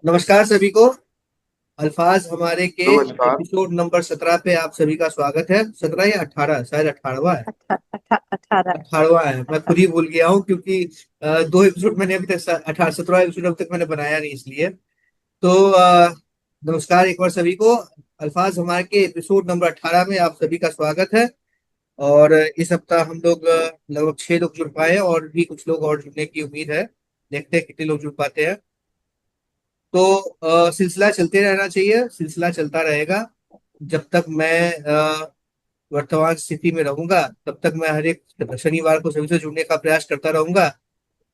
नमस्कार सभी को। अल्फाज हमारे के नमस्कार। एपिसोड नंबर 17 पे आप सभी का स्वागत है। 17 या 18, शायद 18वां है। 18 है। 18वां है, मैं खुद 18। ही भूल गया हूँ क्योंकि दो एपिसोड मैंने अभी तक 18 17 एपिसोड अब तक मैंने बनाया नहीं, इसलिए। तो नमस्कार एक बार सभी को। अल्फाज हमारे के एपिसोड नंबर 18 में आप सभी का स्वागत है। और इस हफ्ता हम लोग लगभग 6 लोग जुड़ पाए हैं और भी कुछ लोग और जुड़ने की उम्मीद है। देखते हैं कितने लोग जुड़ पाते हैं। तो सिलसिला चलते रहना चाहिए, सिलसिला चलता रहेगा। जब तक मैं वर्तमान स्थिति में रहूंगा तब तक मैं हर एक शनिवार को सभी से जुड़ने का प्रयास करता रहूंगा।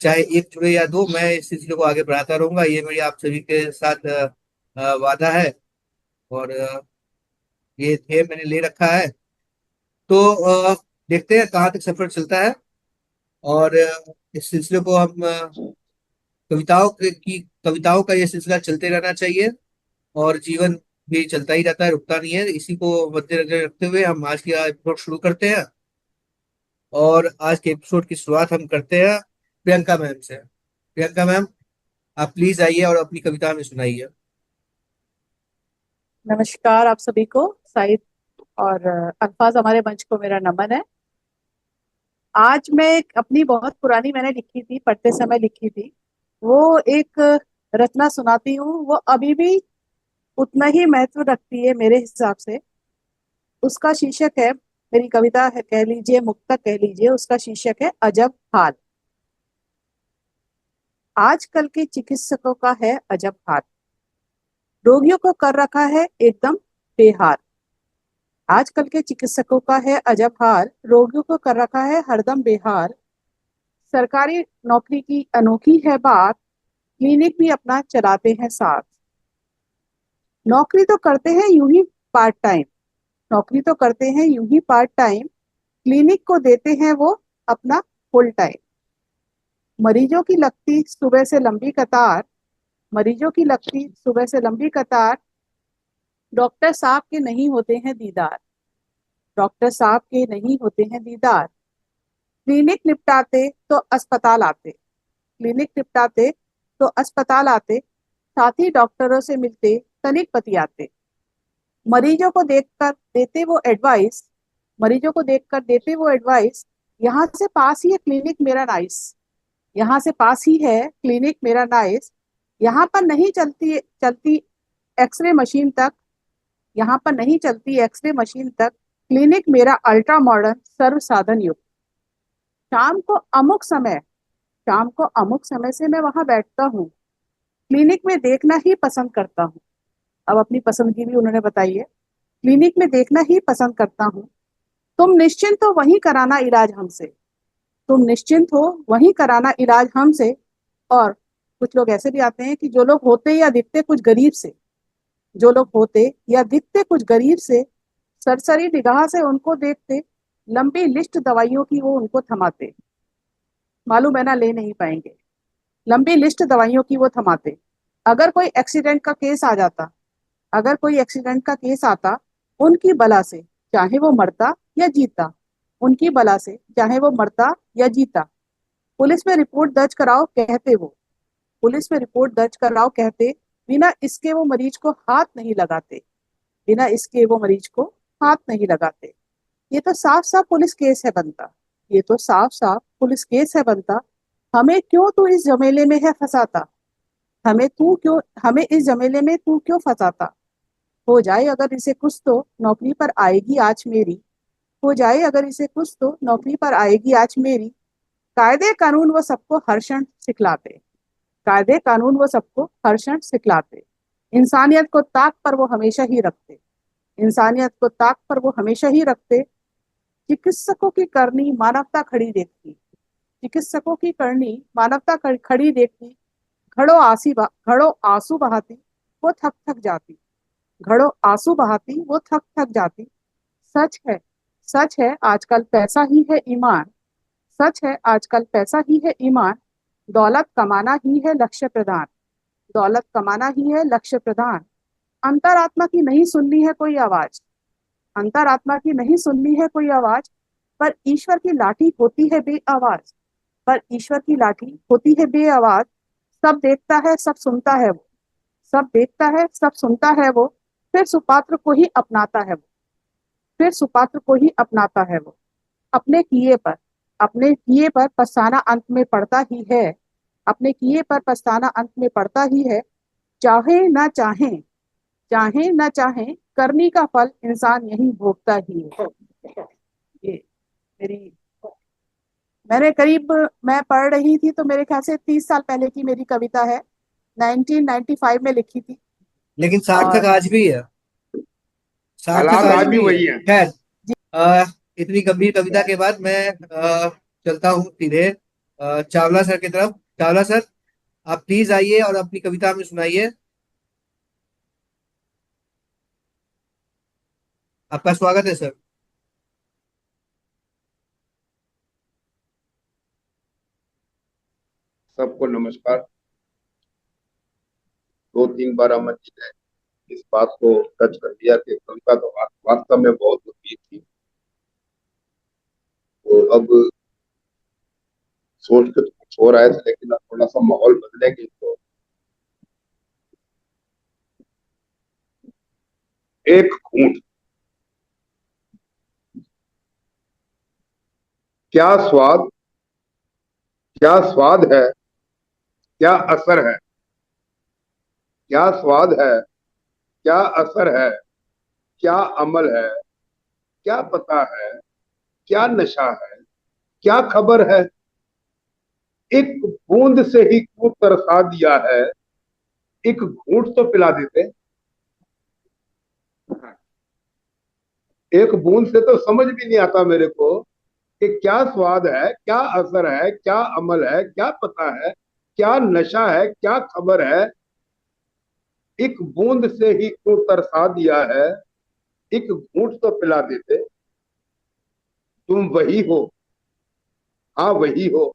चाहे एक जुड़े या दो, मैं इस सिलसिले को आगे बढ़ाता रहूंगा। ये मेरी आप सभी के साथ वादा है। और ये ध्येय मैंने ले रखा है। तो देखते हैं कहाँ तक सफर चलता है। और इस सिलसिले को हम कविताओं का ये सिलसिला चलते रहना चाहिए। और जीवन भी चलता ही रहता है, रुकता नहीं है। इसी को मद्देनजर रखते हुए हम आज की एपिसोड शुरू करते हैं। और आज के एपिसोड की शुरुआत हम करते हैं प्रियंका मैम से। प्रियंका मैम, आप प्लीज आइए और अपनी कविता में सुनाइए। नमस्कार आप सभी को। साइद और अल्फाज हमारे मंच को मेरा नमन है। आज मैं अपनी बहुत पुरानी मैंने लिखी थी, पढ़ते समय लिखी थी, वो एक रचना सुनाती हूँ। वो अभी भी उतना ही महत्व रखती है मेरे हिसाब से। उसका शीर्षक है, मेरी कविता है, कह लीजिए मुक्तक कह लीजिए, उसका शीर्षक है अजब हाल। आजकल के चिकित्सकों का है अजब हाल, रोगियों को कर रखा है एकदम बेहाल। आजकल के चिकित्सकों का है अजब हाल, रोगियों को कर रखा है हरदम बेहाल। सरकारी नौकरी की अनोखी है बात, क्लिनिक भी अपना चलाते हैं साथ। नौकरी तो करते हैं यूं ही पार्ट टाइम, नौकरी तो करते हैं यूं ही पार्ट टाइम, क्लिनिक को देते हैं वो अपना फुल टाइम। मरीजों की लगती सुबह से लंबी कतार, मरीजों की लगती सुबह से लंबी कतार, डॉक्टर साहब के नहीं होते हैं दीदार, डॉक्टर साहब के नहीं होते हैं दीदार। क्लिनिक निपटाते तो अस्पताल आते, क्लिनिक निपटाते तो अस्पताल आते, साथ ही डॉक्टरों से मिलते, तनिक बतियाते। मरीजों को देखकर देते वो एडवाइस, मरीजों को देखकर देते वो एडवाइस, यहाँ से पास ही है क्लिनिक मेरा नाइस, यहाँ से पास ही है क्लिनिक मेरा नाइस। यहाँ पर नहीं चलती चलती एक्सरे मशीन तक, यहाँ पर नहीं चलती एक्सरे मशीन तक, क्लिनिक मेरा अल्ट्रा मॉडर्न सर्व साधन युक्त। शाम को अमुक समय, शाम को अमुक समय से मैं वहां बैठता हूँ, क्लिनिक में देखना ही पसंद करता हूँ। अब अपनी पसंद की भी उन्होंने बताई है। क्लिनिक में देखना ही पसंद करता हूँ, तुम निश्चिंत हो वहीं कराना इलाज हमसे, तुम निश्चिंत हो वहीं कराना इलाज हमसे। और कुछ लोग ऐसे भी आते हैं कि जो लोग होते या दिखते कुछ गरीब से, जो लोग होते या दिखते कुछ गरीब से, सरसरी निगाह से उनको देखते, लंबी लिस्ट दवाइयों की वो उनको थमाते, मालूम है ना ले नहीं पाएंगे, लंबी लिस्ट दवाइयों की वो थमाते। अगर कोई एक्सीडेंट का केस आ जाता, अगर कोई एक्सीडेंट का केस आता, उनकी बला से चाहे वो मरता या जीता, उनकी बला से चाहे वो मरता या जीता। पुलिस में रिपोर्ट दर्ज कराओ कहते वो, पुलिस में रिपोर्ट दर्ज कराओ कहते, बिना इसके वो मरीज को हाथ नहीं लगाते, बिना इसके वो मरीज को हाथ नहीं लगाते। ये तो साफ साफ पुलिस केस है बनता, ये तो साफ साफ पुलिस केस है बनता। हमें क्यों तू इस झमेले में है फंसाता, हमें तू क्यों, हमें इस झमेले में तू क्यों फंसाता। हो जाए अगर इसे कुछ तो नौकरी पर आएगी आज मेरी, हो जाए अगर इसे कुछ तो नौकरी पर आएगी आज मेरी। कायदे कानून वो सबको हर क्षण सिखलाते, कायदे कानून वो सबको हर क्षण सिखलाते। इंसानियत को ताक पर वो हमेशा ही रखते, इंसानियत को ताक पर वो हमेशा ही रखते। चिकित्सकों की करनी मानवता खड़ी देखती, चिकित्सकों की करनी मानवता खड़ी देखती। घड़ों आंसू बहाती वो थक थक जाती, घड़ों आंसू बहाती वो थक थक जाती। सच है, सच है आजकल पैसा ही है ईमान, सच है आजकल पैसा ही है ईमान। दौलत कमाना ही है लक्ष्य प्रधान, दौलत कमाना ही है लक्ष्य प्रधान। अंतरात्मा की नहीं सुननी है कोई आवाज, अंतरात्मा की नहीं सुननी है कोई आवाज। पर ईश्वर की लाठी होती है बेआवाज, पर ईश्वर की लाठी होती है बेआवाज। सब देखता है सब सुनता है वो, सब देखता है, सब सुनता है वो, फिर सुपात्र को ही अपनाता है वो, फिर सुपात्र को ही अपनाता है वो। अपने किए पर, अपने किए पर पछताना अंत में पड़ता ही है, अपने किए पर पछताना अंत में पड़ता ही है। चाहे ना चाहे, चाहे ना चाहे, करनी का फल इंसान यही भोगता ही है। ये मेरी, मैंने करीब, मैं पढ़ रही थी तो मेरे ख्याल से 30 साल पहले की मेरी कविता है, 1995 में लिखी थी। लेकिन सार्थक और आज भी है, सार्थक हालात आज आज भी भी है। वही है। खैर, अ, इतनी गंभीर कविता के बाद मैं चलता हूँ सीधे चावला सर की तरफ। चावला सर, आप प्लीज आइए और अपनी कविता हमें सुनाइए। आपका स्वागत है सर। सबको नमस्कार। 2-3 बार अमन जी ने इस बात को टच कर दिया कि कविता तो वास्तव में बहुत गंभीर थी। तो अब सोच के तो कुछ हो रहा है, लेकिन अब थोड़ा सा माहौल बदलेंगे तो एक घूंट, क्या स्वाद, क्या स्वाद है, क्या असर है, क्या स्वाद है, क्या असर है, क्या अमल है, क्या पता है, क्या नशा है, क्या खबर है। एक बूंद से ही क्यों तरसा दिया है, एक घूंट तो पिला देते। एक बूंद से तो समझ भी नहीं आता मेरे को कि क्या स्वाद है, क्या असर है, क्या अमल है, क्या पता है, क्या नशा है, क्या खबर है। एक बूंद से ही क्यों तरसा दिया है, एक घूंट तो पिला देते। तुम वही हो, हाँ वही हो,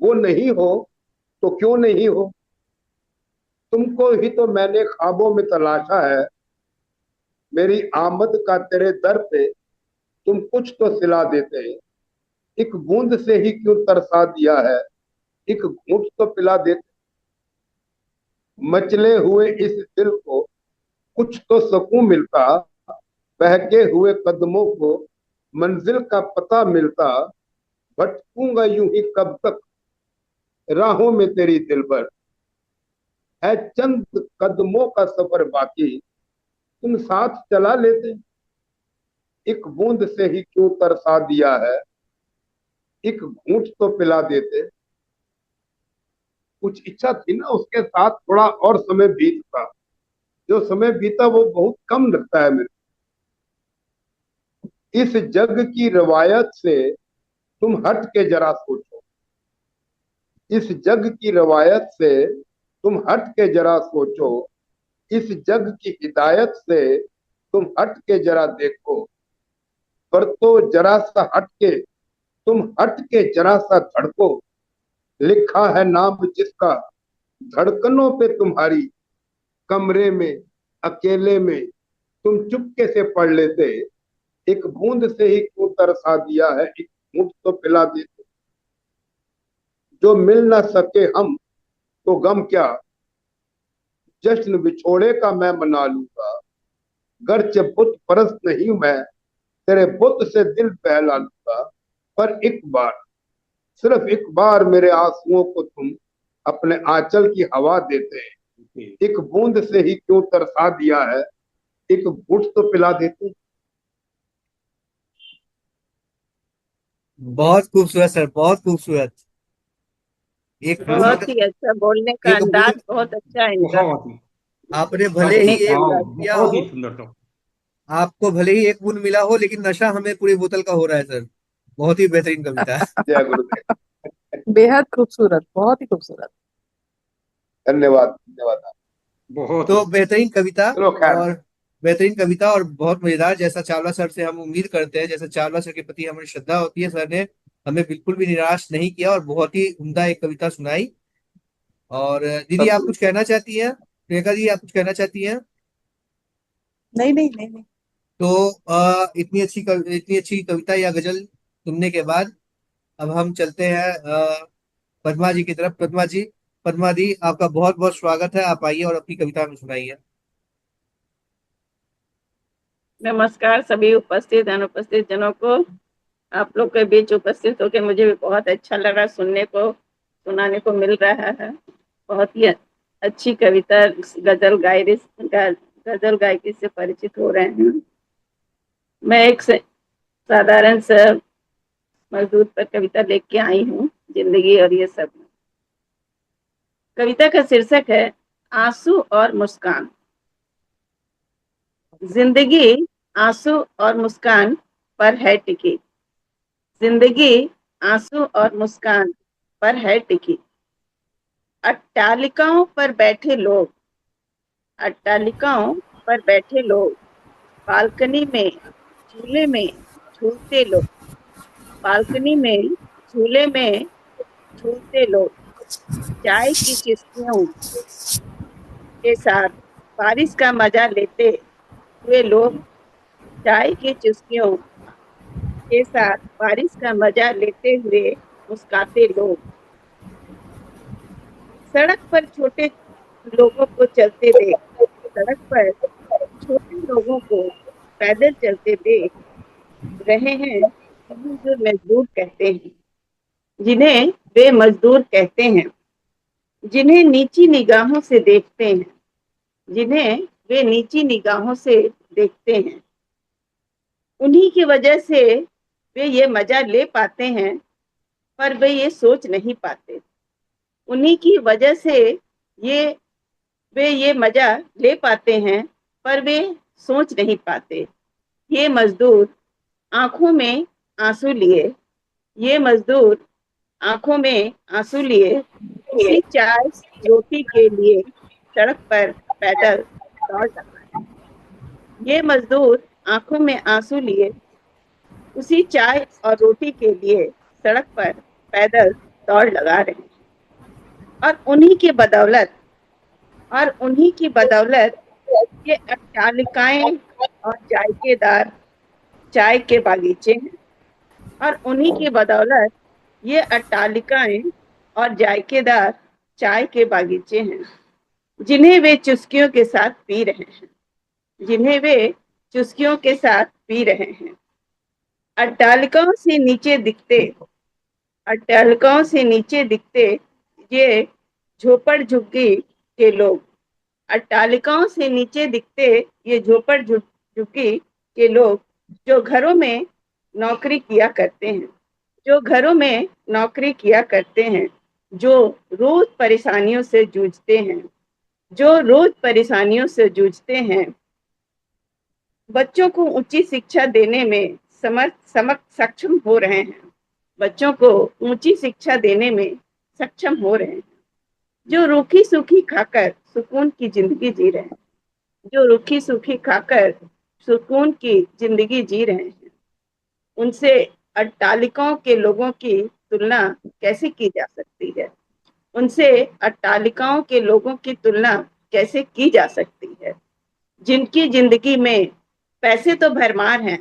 वो नहीं हो तो क्यों नहीं हो। तुमको ही तो मैंने ख्वाबों में तलाशा है, मेरी आमद का तेरे दर पे तुम कुछ तो सिला देते। एक बूंद से ही क्यों तरसा दिया है, एक घूंट तो पिला देते। मचले हुए इस दिल को कुछ तो सुकून मिलता, बहके हुए कदमों को मंजिल का पता मिलता। भटकूंगा यूं ही कब तक राहों में तेरी दिलबर, है चंद कदमों का सफर बाकी तुम साथ चला लेते। एक बूंद से ही क्यों तरसा दिया है, एक घूंट तो पिला देते। कुछ इच्छा थी ना उसके साथ थोड़ा और समय बीतता, जो समय बीता वो बहुत कम लगता है मेरे। इस जग की रवायत से तुम हट के जरा सोचो, इस जग की रवायत से तुम हट के जरा सोचो, इस जग की हिदायत से तुम हट के जरा देखो। पर तो जरा सा हट के, तुम हट के जरा सा धड़को। लिखा है नाम जिसका धड़कनों पे तुम्हारी, कमरे में अकेले में तुम चुपके से पढ़ लेते। एक बूंद से ही क्यों तरसा दिया है, एक घूंट तो पिला देते। जो मिल ना सके हम तो गम क्या, जश्न बिछोड़े का मैं मना लूंगा। गर्चे बुत परस्त नहीं मैं, तेरे बुत से दिल बहला लूंगा। पर एक बार, सिर्फ एक बार मेरे आंसुओं को तुम अपने आंचल की हवा देते हैं। एक बूंद से ही क्यों तरसा दिया है, एक घूंट तो पिला देते। बहुत खूबसूरत सर, बहुत खूबसूरत। एक बहुत बूंद, ही अच्छा, बोलने का एक अंदाज बूंद। बहुत अच्छा है इनका। बहुत ही आपने भले बहुत ही ही बोलने का एक अंदाज। बूंद पिया बहुत हो, ही सुंदर तो। आपको भले ही एक बूंद मिला हो, लेकिन नशा हमें पूरी बोतल का हो रहा है सर। बहुत ही बेहतरीन कविता है। जय गुरुदेव। बेहद खूबसूरत, बहुत ही खूबसूरत। धन्यवाद धन्यवाद। बहुत ही तो बेहतरीन कविता, चलो खैर, और बेहतरीन कविता और बहुत मजेदार, जैसा चावला सर से हम उम्मीद करते हैं, जैसा चावला सर के प्रति हमारी श्रद्धा होती है, सर ने हमें बिल्कुल भी निराश नहीं किया और बहुत ही उम्दा एक कविता सुनाई। और दीदी, सब आप कुछ कहना चाहती हैं? प्रियंका जी, आप कुछ कहना चाहती हैं? नहीं नहीं नहीं नहीं। तो इतनी अच्छी कविता या गजल सुनने के बाद अब हम चलते हैं पद्मा जी की तरफ। पद्मा जी, पद्मा दी, आपका बहुत बहुत स्वागत है। आप आइए और अपनी कविता में सुनाइए। नमस्कार सभी उपस्थित अनुपस्थित जनों को। आप लोग के बीच उपस्थित होकर मुझे भी बहुत अच्छा लगा, सुनने को सुनाने को मिल रहा है। बहुत ही अच्छी कविता, गजल गायरी गजल गायकी से परिचित हो रहे हैं। मैं एक साधारण सा मजदूर पर कविता लेके आई हूँ, जिंदगी और ये सब। कविता का शीर्षक है आंसू और मुस्कान। जिंदगी आंसू और मुस्कान पर है टिकी। जिंदगी आंसू और मुस्कान पर है टिकी। अट्टालिकाओं पर बैठे लोग, अट्टालिकाओं पर बैठे लोग, बालकनी में झूले में झूलते लोग, बालकनी में झूले में झूलते लोग, चाय की चुस्कियों के साथ बारिश का मजा लेते हुए लोग, चाय की चुस्कियों के साथ बारिश का मजा लेते हुए मुस्कुराते लोग, सड़क पर छोटे लोगों को चलते देख, सड़क पर छोटे लोगों को पैदल चलते देख रहे हैं, जिन्हें जो मजदूर कहते हैं, जिन्हें वे मजदूर कहते हैं, जिन्हें नीची निगाहों से देखते हैं, जिन्हें वे नीची निगाहों से देखते हैं। उन्हीं की वजह से वे ये मजा ले पाते हैं, पर वे ये सोच नहीं पाते। उन्हीं की वजह से ये वे ये मजा ले पाते हैं, पर वे सोच नहीं पाते। ये मजदूर आंखों में आंसू लिए, ये मजदूर आंखों में आंसू लिए, उसी चाय रोटी के लिए सड़क पर पैदल दौड़ रहा है। ये मजदूर आंखों में आंसू लिए, उसी चाय और रोटी के लिए सड़क पर पैदल दौड़ लगा रहे हैं। और उन्हीं की बदौलत और उन्हीं की बदौलत ये अट्टालिकाएं और जायकेदार चाय के बागीचे हैं। और उन्हीं की बदौलत ये अट्टालिकाएं और जायकेदार चाय के बागीचे हैं, जिन्हें वे चुस्कियों के साथ पी रहे हैं, जिन्हें वे चुस्कियों के साथ पी रहे हैं। अट्टालिकाओं से नीचे दिखते, अट्टालिकाओं से नीचे दिखते ये झोपड़ झुग्गी के लोग, अट्टालिकाओं से नीचे दिखते ये झोपड़ झुग्गी के लोग, जो घरों में नौकरी किया करते हैं, जो घरों में नौकरी किया करते हैं, जो रोज परेशानियों से जूझते हैं, जो रोज परेशानियों से जूझते हैं। बच्चों को ऊंची शिक्षा देने में सक्षम हो रहे हैं, बच्चों को ऊंची शिक्षा देने में सक्षम हो रहे हैं, जो रूखी सूखी खाकर सुकून की जिंदगी जी रहे हैं, जो रूखी सूखी खाकर सुकून की जिंदगी जी रहे हैं। उनसे अट्टालिकाओं के लोगों की तुलना कैसे की जा सकती है? उनसे अट्टालिकाओं के लोगों की तुलना कैसे की जा सकती है, जिनकी जिंदगी में पैसे तो भरमार हैं,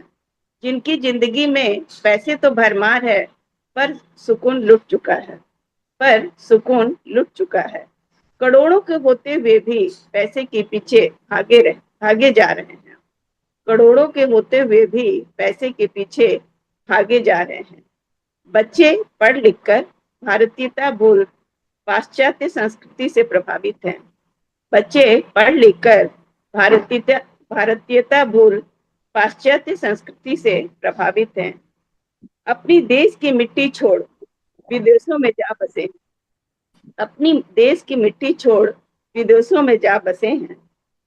जिनकी जिंदगी में पैसे तो भरमार है, पर सुकून लुट चुका है, पर सुकून लुट चुका है। करोड़ों के होते हुए भी पैसे के पीछे भागे जा रहे हैं, करोड़ों के होते हुए भी पैसे के पीछे भागे जा रहे हैं। बच्चे पढ़ लिख कर भारतीयता भूल पाश्चात्य संस्कृति से प्रभावित हैं, बच्चे पढ़ लिख कर भारतीयता भूल पाश्चात्य संस्कृति से प्रभावित हैं। अपनी देश की मिट्टी छोड़ विदेशों में जा बसे, अपनी देश की मिट्टी छोड़ विदेशों में जा बसे हैं,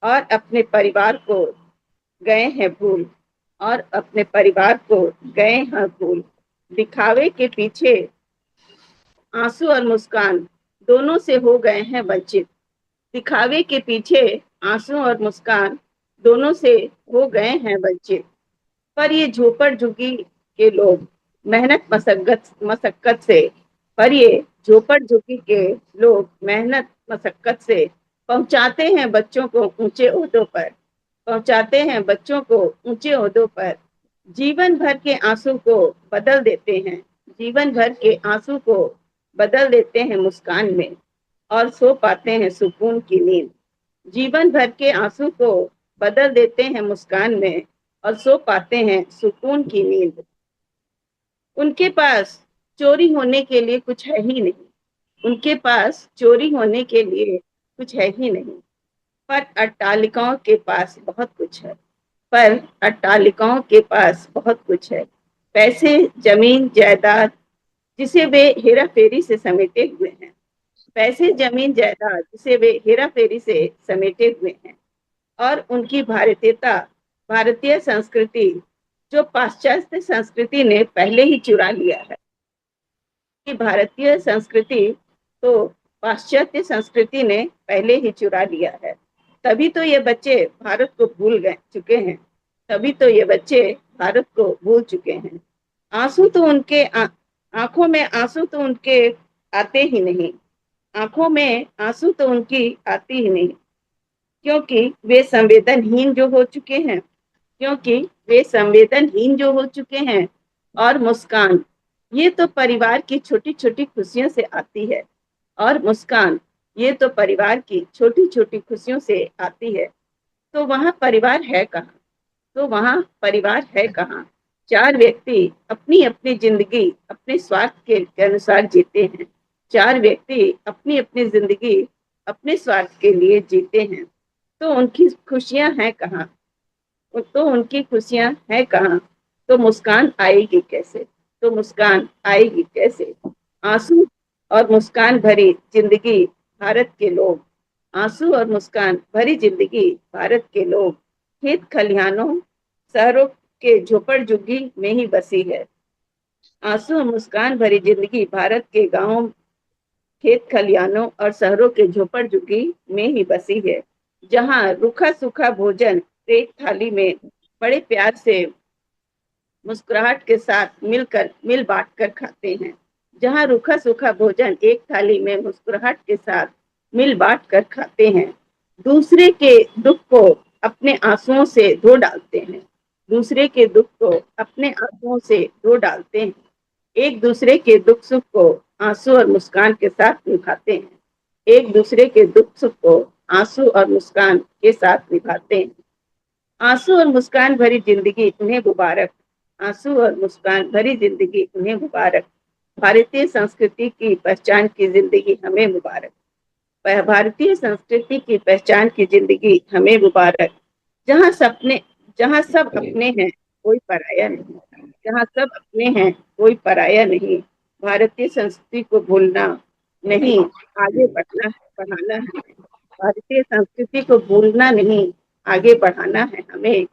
और अपने परिवार को गए हैं भूल, और अपने परिवार को गए हैं भूल। दिखावे के पीछे आंसू और मुस्कान दोनों से हो गए हैं वंचित, दिखावे के पीछे आंसू और मुस्कान दोनों से हो गए हैं वंचित। पर ये झोपड़ झुग्गी के लोग मेहनत मशक्कत से, पर ये झोपड़ झुग्गी के लोग मेहनत मशक्कत से पहुंचाते हैं बच्चों को ऊंचे ओहदों पर, पहुंचाते हैं बच्चों को ऊंचे ओहदों पर। जीवन भर के आंसू को बदल देते हैं, जीवन भर के आंसू को बदल देते हैं मुस्कान में। और सो पाते हैं सुकून की नींद। जीवन भर के आंसू को बदल देते हैं मुस्कान में और सो पाते हैं सुकून की नींद। उनके पास चोरी होने के लिए कुछ है ही नहीं, उनके पास चोरी होने के लिए कुछ है ही नहीं, पर अट्टालिकाओं के पास बहुत कुछ है, पर अट्टालिकाओं के पास बहुत कुछ है। पैसे, जमीन, जायदाद, जिसे वे हेरा फेरी से समेटे हुए हैं। पैसे, जमीन, जायदाद, जिसे वे हेरा फेरी से समेटे हुए हैं। और उनकी भारतीयता, भारतीय संस्कृति, जो पाश्चात्य संस्कृति ने पहले ही चुरा लिया है। कि भारतीय संस्कृति तो पाश्चात्य संस्कृति ने पहले ही चुरा लिया है। तभी तो ये बच्चे भारत को भूल गए चुके हैं, तभी तो ये बच्चे भारत को भूल चुके हैं। आंसू तो उनके आंखों में आंसू तो उनके आते ही नहीं, आंखों में आंसू तो उनकी आती ही नहीं, क्योंकि वे संवेदनहीन जो हो चुके हैं, क्योंकि वे संवेदनहीन जो हो चुके हैं। और मुस्कान, ये तो परिवार की छोटी छोटी खुशियों से आती है। और मुस्कान, ये तो परिवार की छोटी छोटी खुशियों से आती है। तो वहाँ परिवार है कहाँ, तो वहाँ परिवार है कहाँ। चार व्यक्ति अपनी अपनी जिंदगी अपने स्वार्थ के अनुसार जीते हैं। चार व्यक्ति अपनी अपनी जिंदगी अपने स्वार्थ के लिए जीते हैं। तो उनकी खुशियां हैं कहाँ, तो उनकी खुशियां हैं कहाँ। तो मुस्कान आएगी कैसे, तो मुस्कान आएगी कैसे। आंसू और मुस्कान भरी जिंदगी भारत के लोग, आंसू और मुस्कान भरी जिंदगी भारत के लोग खेत खलिहानों शहरों के झोपड़ झुग्गी में ही बसी है। आंसू और मुस्कान भरी जिंदगी भारत के गांवों, खेत खलिहानों और शहरों के झोपड़ झुग्गी में ही बसी है। जहाँ रूखा सूखा भोजन एक थाली में बड़े प्यार से मुस्कुराहट के साथ मिल बांट कर खाते हैं। जहाँ रूखा सूखा भोजन एक थाली में मुस्कुराहट के साथ मिल बांट कर खाते हैं। दूसरे के दुख को अपने आंसुओं से धो डालते हैं, दूसरे के दुख को अपने आंसुओं से धो डालते हैं। एक दूसरे के दुख सुख को आंसू और मुस्कान के साथ निभाते हैं, एक दूसरे के दुख सुख को आंसू और मुस्कान के साथ निभाते हैं। आंसू और मुस्कान भरी जिंदगी उन्हें मुबारक, आंसू और मुस्कान भरी जिंदगी उन्हें मुबारक। भारतीय संस्कृति की पहचान की जिंदगी हमें मुबारक, भारतीय संस्कृति की पहचान की जिंदगी हमें मुबारक। जहाँ सपने, जहाँ सब अपने हैं कोई पराया नहीं, जहाँ सब अपने हैं कोई पराया नहीं। भारतीय संस्कृति को भूलना नहीं, आगे बढ़ाना है। भारतीय संस्कृति को भूलना नहीं, आगे बढ़ाना है हमें।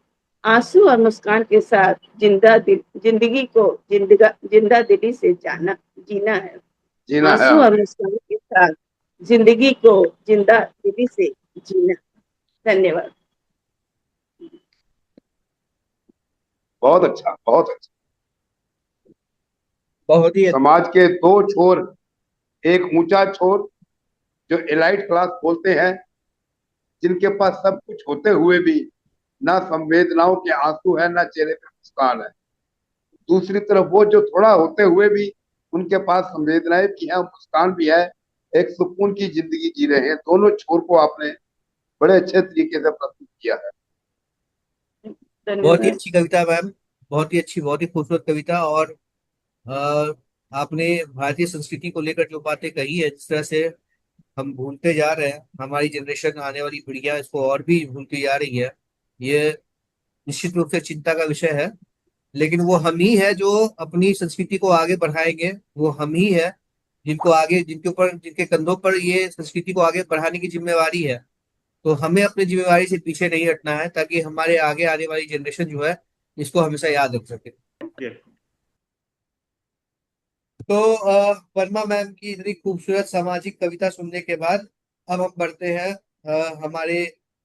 आंसू और मुस्कान के साथ जिंदगी को जिंदा दिली से जीना है। जीना है। आंसू और मुस्कान के साथ जिंदगी को जिंदा दिली से जीना। धन्यवाद। बहुत अच्छा, बहुत अच्छा। बहुत ही समाज के दो छोर, एक ऊंचा छोर जो एलाइट क्लास बोलते हैं, जिनके पास सब कुछ होते हुए भी ना संवेदनाओं के आंसू है, ना चेहरे पे मुस्कान है। दूसरी तरफ वो जो थोड़ा होते हुए भी उनके पास संवेदनाएं भी है, मुस्कान भी है, एक सुकून की जिंदगी जी रहे हैं। दोनों छोर को आपने बड़े अच्छे तरीके से प्रस्तुत किया है। बहुत ही धन्यवाद। अच्छी कविता मैम, बहुत ही अच्छी, बहुत ही खूबसूरत कविता। और अ, आपने भारतीय संस्कृति को लेकर जो बातें कही है, जिस तरह से हम भूलते जा रहे हैं, हमारी जनरेशन, आने वाली पीढ़ियां इसको और भी भूलती जा रही है, ये निश्चित रूप से चिंता का विषय है। लेकिन वो हम ही है जो अपनी संस्कृति को आगे बढ़ाएंगे, वो हम ही है जिनको आगे, जिनके ऊपर, जिनके कंधों पर ये संस्कृति को आगे बढ़ाने की जिम्मेवारी है। तो हमें अपनी जिम्मेवारी से पीछे नहीं हटना है, ताकि हमारे आगे आने वाली जनरेशन जो है इसको हमेशा याद रख सके। तो वर्मा मैम की इतनी खूबसूरत सामाजिक कविता सुनने के बाद अब हम बढ़ते हैं हमारे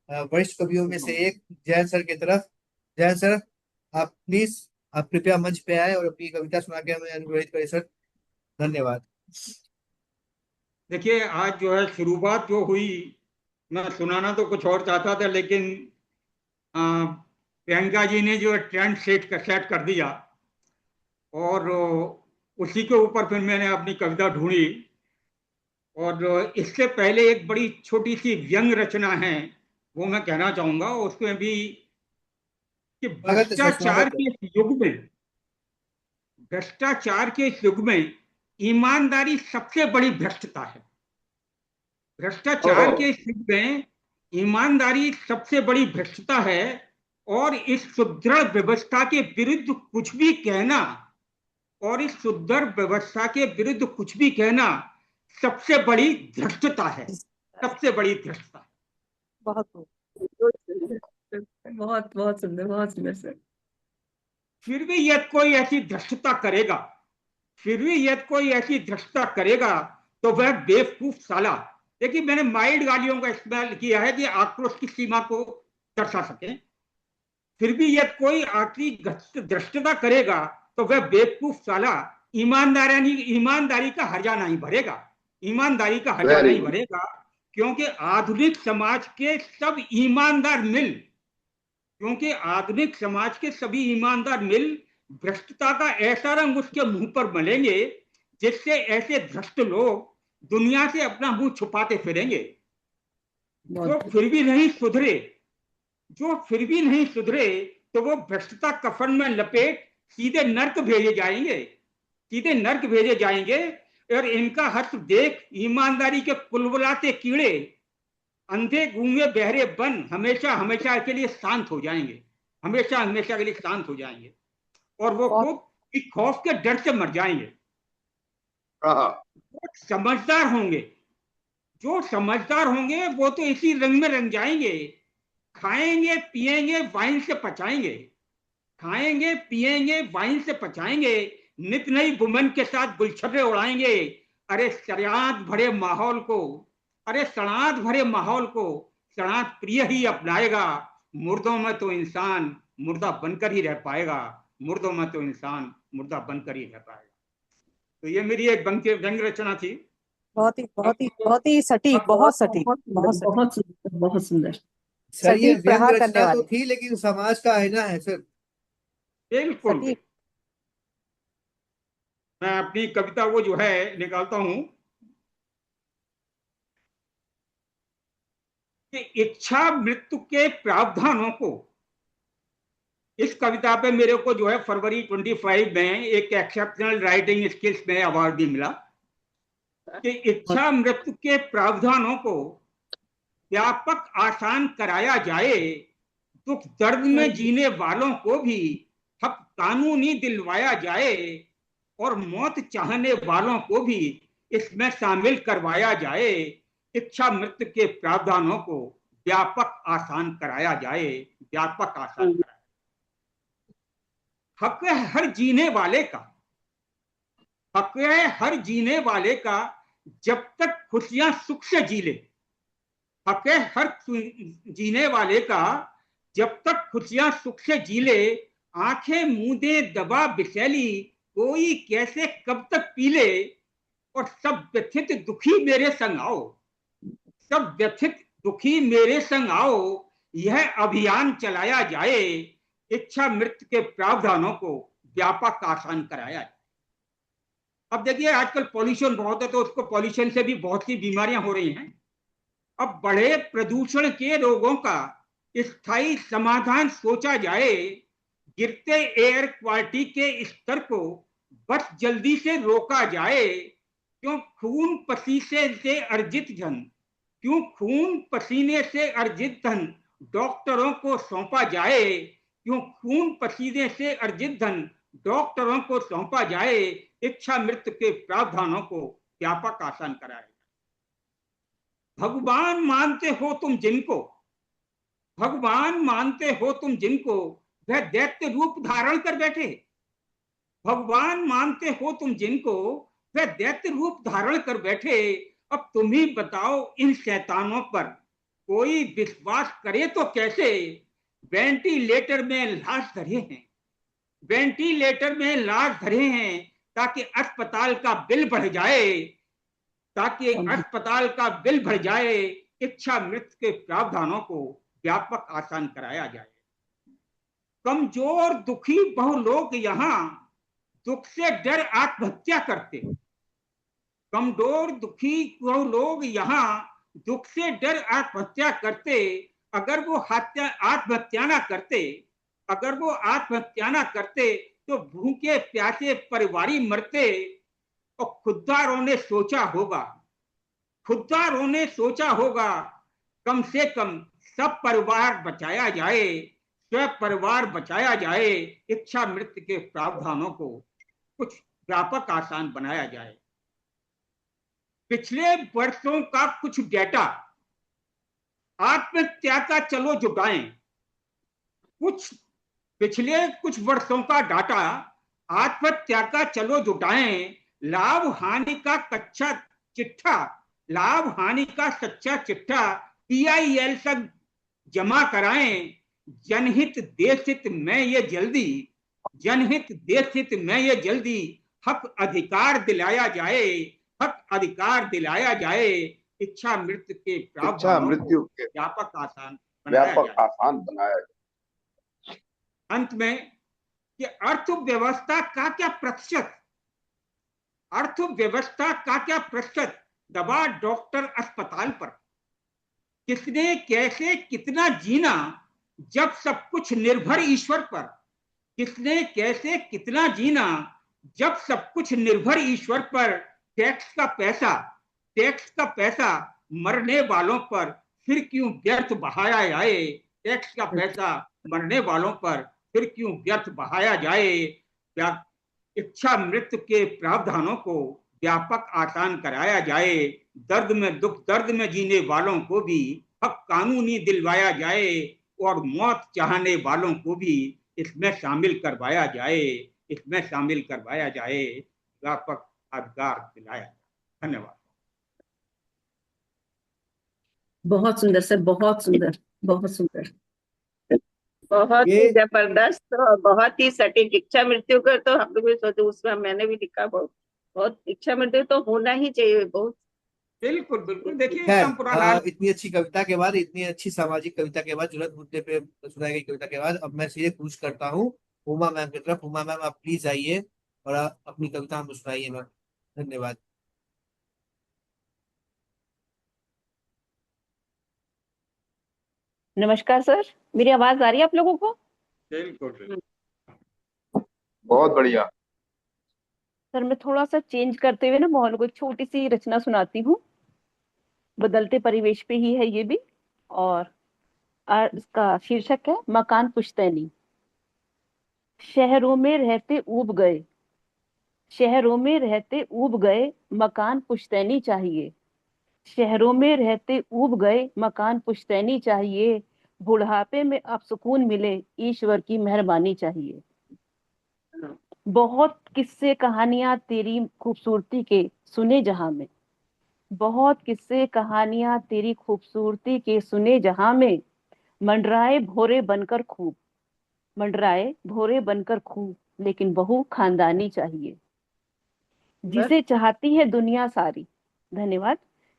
वरिष्ठ कवियों में से एक जैन सर की तरफ। जैन सर, आप प्लीज, आप कृपया मंच पे आए और अपनी कविता सुना के हमें अनुग्रहित करें सर। धन्यवाद। देखिए, आज जो है शुरुआत जो हुई, मैं सुनाना तो कुछ और चाहता था, लेकिन प्रियंका जी ने जो ट्रेंड सेट कर दिया, और उसी के ऊपर फिर मैंने अपनी कविता ढूंढी। और इससे पहले एक बड़ी छोटी सी व्यंग रचना है, वो मैं कहना चाहूंगा उसमें भी, कि स्वागत है सर, भ्रष्टाचार स्वागत है। के इस युग में, भ्रष्टाचार के इस युग में ईमानदारी सबसे बड़ी भ्रष्टता है। भ्रष्टाचार ओहो, के इस युग में ईमानदारी सबसे बड़ी भ्रष्टता है, और इस सुदृढ़ व्यवस्था के विरुद्ध कुछ भी कहना, और इस सुदृढ़ व्यवस्था के विरुद्ध कुछ भी कहना सबसे बड़ी धृष्टता है, सबसे बड़ी धृष्टता है। बहुत खूब। बहुत बहुत सुंदर, बहुत सुंदर सर। फिर भी यदि कोई ऐसी धृष्टता करेगा, फिर भी यदि कोई ऐसी धृष्टता करेगा तो वह बेवकूफ साला। देखिए, मैंने माइल्ड गालियों का इस्तेमाल किया है कि आक्रोश की सीमा को दर्शा सके। फिर भी यदि कोई आखिरी धृष्टता करेगा तो वह बेवकूफ साला ईमानदारी का हर्जा नहीं भरेगा, ईमानदारी का हर्जा वेरी नहीं गुड। भरेगा। क्योंकि आधुनिक समाज के सब ईमानदार मिल क्योंकि आधुनिक समाज के सभी ईमानदार मिल भ्रष्टता का ऐसा रंग उसके मुंह पर मलेंगे जिससे ऐसे भ्रष्ट लोग दुनिया से अपना मुंह छुपाते फिरेंगे। जो बहुत फिर भी नहीं सुधरे, जो फिर भी नहीं सुधरे, तो वो भ्रष्टता कफन में लपेट सीधे नर्क भेजे जाएंगे, सीधे नर्क भेजे जाएंगे। और इनका हर्ष देख ईमानदारी के कुलबुलाते कीड़े, अंधे गूंगे बहरे बन हमेशा हमेशा के लिए शांत हो जाएंगे, हमेशा हमेशा के लिए शांत हो जाएंगे, और वो बहुत खुद खौफ के डर से मर जाएंगे। हाँ, जो समझदार होंगे, जो समझदार होंगे वो तो इसी रंग में रंग जाएंगे। खाएंगे पिएंगे वाइन से पचाएंगे, खाएंगे पिएंगे वाइन से पचाएंगे, नित नई वुमन के साथ गुलछर्रे उड़ाएंगे। अरे सड़ात भरे माहौल को, अरे सड़ात भरे माहौल को सड़ात प्रिय ही अपनाएगा। मुर्दों में तो इंसान मुर्दा बनकर ही रह पाएगा, मुर्दों में तो इंसान मुर्दा बनकर ही रह पाएगा। तो ये मेरी एक व्यंग रचना थी। बहुत ही बहुत ही बहुत ही सटीक, बहुत सटीक, बहुत सटीक, बहुत सुंदर, बहुत सुंदर। सर ये सटीक व्यंग प्रहार करने रचना तो वाले। थी, लेकिन समाज का आईना है सर। बिल्कुल। सटीक। मैं अपनी कविता वो जो है निकालता हूं कि इच्छा मृत्यु के प्रावधानों को, इस कविता पे मेरे को जो है फरवरी 25 में एक एक्सेप्शनल राइटिंग स्किल्स में अवार्ड भी मिला, कि इच्छा मृत्यु के प्रावधानों को व्यापक आसान कराया जाए, दुख दर्द में जीने वालों को भी हक कानूनी दिलवाया जाए, और मौत चाहने वालों को भी इसमें शामिल करवाया जाए। इच्छा मृत्यु के प्रावधानों को व्यापक आसान कराया जाए, व्यापक आसान कराया। हक है हर जीने वाले का, हक है हर जीने वाले का, जब तक खुशियां सुख से जी ले। हक है हर जीने वाले का, जब तक खुशियां सुख से जी ले। आंखें मूंदे दबा बिसैली, कोई कैसे कब तक पी ले। और सब व्यथित दुखी मेरे संग आओ, सब व्यथित दुखी मेरे संग आओ, यह अभियान चलाया जाए। इच्छा मृत्यु के प्रावधानों को व्यापक आसान कराया जाए। अब देखिए, आजकल पॉल्यूशन बहुत है, तो उसको पॉल्यूशन से भी बहुत सी बीमारियां हो रही हैं। अब बढ़े प्रदूषण के रोगों का स्थायी समाधान सोचा जाए। गिरते एयर क्वालिटी के स्तर को बस जल्दी से रोका जाए। क्यों खून पसीने से अर्जित धन, क्यों खून पसीने से अर्जित धन डॉक्टरों को सौंपा जाए। क्यों खून पसीने से अर्जित धन डॉक्टरों को सौंपा जाए। इच्छा मृत्यु के प्रावधानों को व्यापक आसान कराए। भगवान मानते हो तुम जिनको, भगवान मानते हो तुम जिनको, वह दैत्य रूप धारण कर बैठे। भगवान मानते हो तुम जिनको, वह दैत्य रूप धारण कर बैठे। अब तुम ही बताओ इन शैतानों पर कोई विश्वास करे तो कैसे। वेंटिलेटर में लाश धरे हैं, वेंटिलेटर में लाश धरे हैं, ताकि अस्पताल का बिल बढ़ जाए, ताकि अस्पताल का बिल बढ़ जाए। इच्छा मृत्यु के प्रावधानों को व्यापक आसान कराया जाए। कमजोर दुखी बहु लोग यहाँ दुख से डर आत्महत्या करते, कमजोर दुखी वो लोग यहाँ दुख से डर आत्महत्या करते, अगर वो आत्महत्या ना करते, अगर वो आत्महत्या ना करते तो भूखे प्यासे परिवारी मरते। और खुददारों ने सोचा होगा, खुददारों ने सोचा होगा, कम से कम सब परिवार बचाया जाए, स्व परिवार बचाया जाए, इच्छा मृत्यु के प्रावधानों को कुछ व्यापक आसान बनाया जाए। पिछले वर्षों का कुछ डेटा आत्महत्या का चलो जुटाएं, कुछ पिछले कुछ वर्षों का डाटा आत्महत्या का चलो जुटाएं, लाभ हानि का कच्चा चिट्ठा, लाभ हानि का सच्चा चिट्ठा PIL तक जमा कराएं। जनहित देशहित में ये जल्दी, जनहित देशहित में ये जल्दी हक अधिकार दिलाया जाए, हक अधिकार दिलाया जाए। इच्छा मृत्यु के इच्छा प्रावधानों मृत्यु को के व्यापक आसान बनाया व्यापक जाए। आसान बनाया जाए। अंत में कि अर्थव्यवस्था का क्या प्रतिशत, अर्थव्यवस्था का क्या प्रतिशत दवा डॉक्टर अस्पताल पर, किसने कैसे कितना जीना जब सब कुछ निर्भर ईश्वर पर, किसने कैसे कितना जीना जब सब कुछ निर्भर ईश्वर पर। टैक्स का पैसा, टैक्स का पैसा मरने वालों पर फिर क्यों व्यर्थ बहाया जाए, टैक्स का पैसा मरने वालों पर फिर क्यों व्यर्थ बहाया जाए। इच्छा मृत्यु के प्रावधानों को व्यापक आसान कराया जाए। दर्द में दुख दर्द में जीने वालों को भी हक कानूनी दिलवाया जाए और मौत चाहने वालों को भी इसमें शामिल करवाया जाए, इसमें शामिल करवाया जाए, व्यापक अधिकार दिलाया जाए। धन्यवाद। बहुत सुंदर सर, बहुत सुंदर, बहुत सुंदर। बहुत ही ये जबरदस्त और बहुत ही सटीक। इच्छा मृत्यु का तो हम लोग भी सोचे, उसमें मैंने भी लिखा बहुत, बहुत इच्छा मृत्यु तो होना ही चाहिए। बहुत बिल्कुल बिल्कुल, देखिए खैर एकदम पूरा लाल। इतनी अच्छी कविता के बाद, इतनी अच्छी सामाजिक कविता के बाद, ज्वलंत मुद्दे पे सुनाई गई कविता के बाद, अब मैं सीधे पूछ करता हूँ उमा मैम की तरफ। उमा मैम, आप प्लीज आइए और अपनी कविता हमको सुनाइए मैम। धन्यवाद। नमस्कार सर, मेरी आवाज आ रही है आप लोगों को? बिल्कुल बिल्कुल। बहुत बढ़िया। सर मैं थोड़ा सा चेंज करते हुए ना माहौल को एक छोटी सी रचना सुनाती हूँ। बदलते परिवेश पे ही है ये भी। और इसका शीर्षक है मकान पुश्तैनी। शहरों में रहते ऊब गए, शहरों में रहते ऊब गए, मकान पुश्तैनी चाहिए। शहरों में रहते ऊब गए, मकान पुश्तैनी चाहिए। बुढ़ापे में अब सुकून मिले, ईश्वर की मेहरबानी चाहिए। बहुत किस्से कहानियां तेरी खूबसूरती के सुने जहां में, बहुत किस्से कहानियां तेरी खूबसूरती के सुने जहां में। मंडराए भोरे बनकर खूब, मंडराए भोरे बनकर खूब, लेकिन बहू खानदानी चाहिए। बस जिसे चाहती है दुनिया सारी, धन्यवाद।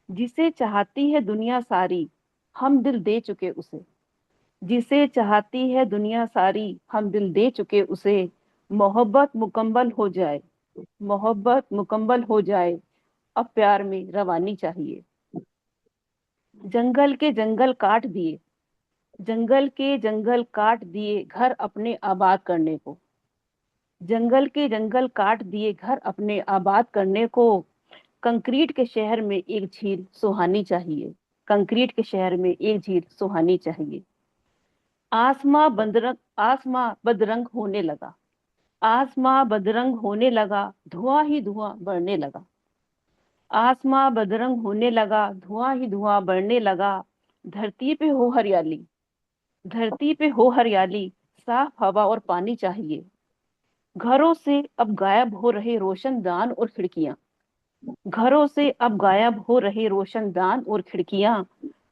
जिसे चाहती है दुनिया सारी, हम दिल दे चुके उसे। जिसे चाहती है दुनिया सारी, हम दिल दे चुके उसे। मोहब्बत मुकम्मल हो जाए, मोहब्बत मुकम्मल हो जाए, अब प्यार में रवानी चाहिए। जंगल के जंगल काट दिए, जंगल के जंगल काट दिए घर अपने आबाद करने को। जंगल के जंगल काट दिए घर अपने आबाद करने को। कंक्रीट के शहर में एक झील सुहानी चाहिए, कंक्रीट के शहर में एक झील सुहानी चाहिए। आसमां बदरंग होने लगा, आसमां बदरंग होने लगा, धुआं ही धुआं बढ़ने लगा। आसमां बदरंग होने लगा, धुआं ही धुआं बढ़ने लगा। धरती पे हो हरियाली, धरती पे हो हरियाली, साफ हवा और पानी चाहिए। घरों से अब गायब हो रहे रोशनदान और खिड़कियां, घरों से अब गायब हो रहे रोशनदान और खिड़कियां।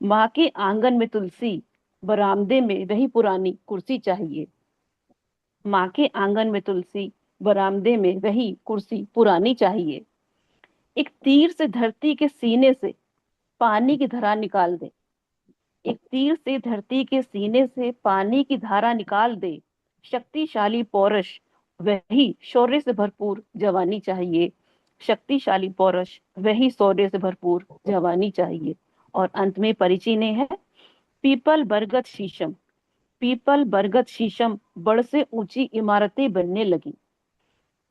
माँ के आंगन में तुलसी, बरामदे में वही पुरानी कुर्सी चाहिए। माँ के आंगन में तुलसी, बरामदे में वही कुर्सी पुरानी चाहिए। एक तीर से धरती के सीने से पानी की धारा निकाल दे, एक तीर से धरती के सीने से पानी की धारा निकाल दे। शक्तिशाली पौरुष, वही शौर्य से भरपूर जवानी चाहिए। शक्तिशाली पौरुष, वही शौर्य से भरपूर जवानी चाहिए। और अंत में परिचिने है, पीपल बरगद शीशम, पीपल बरगद शीशम बड़ से ऊंची इमारतें बनने लगी।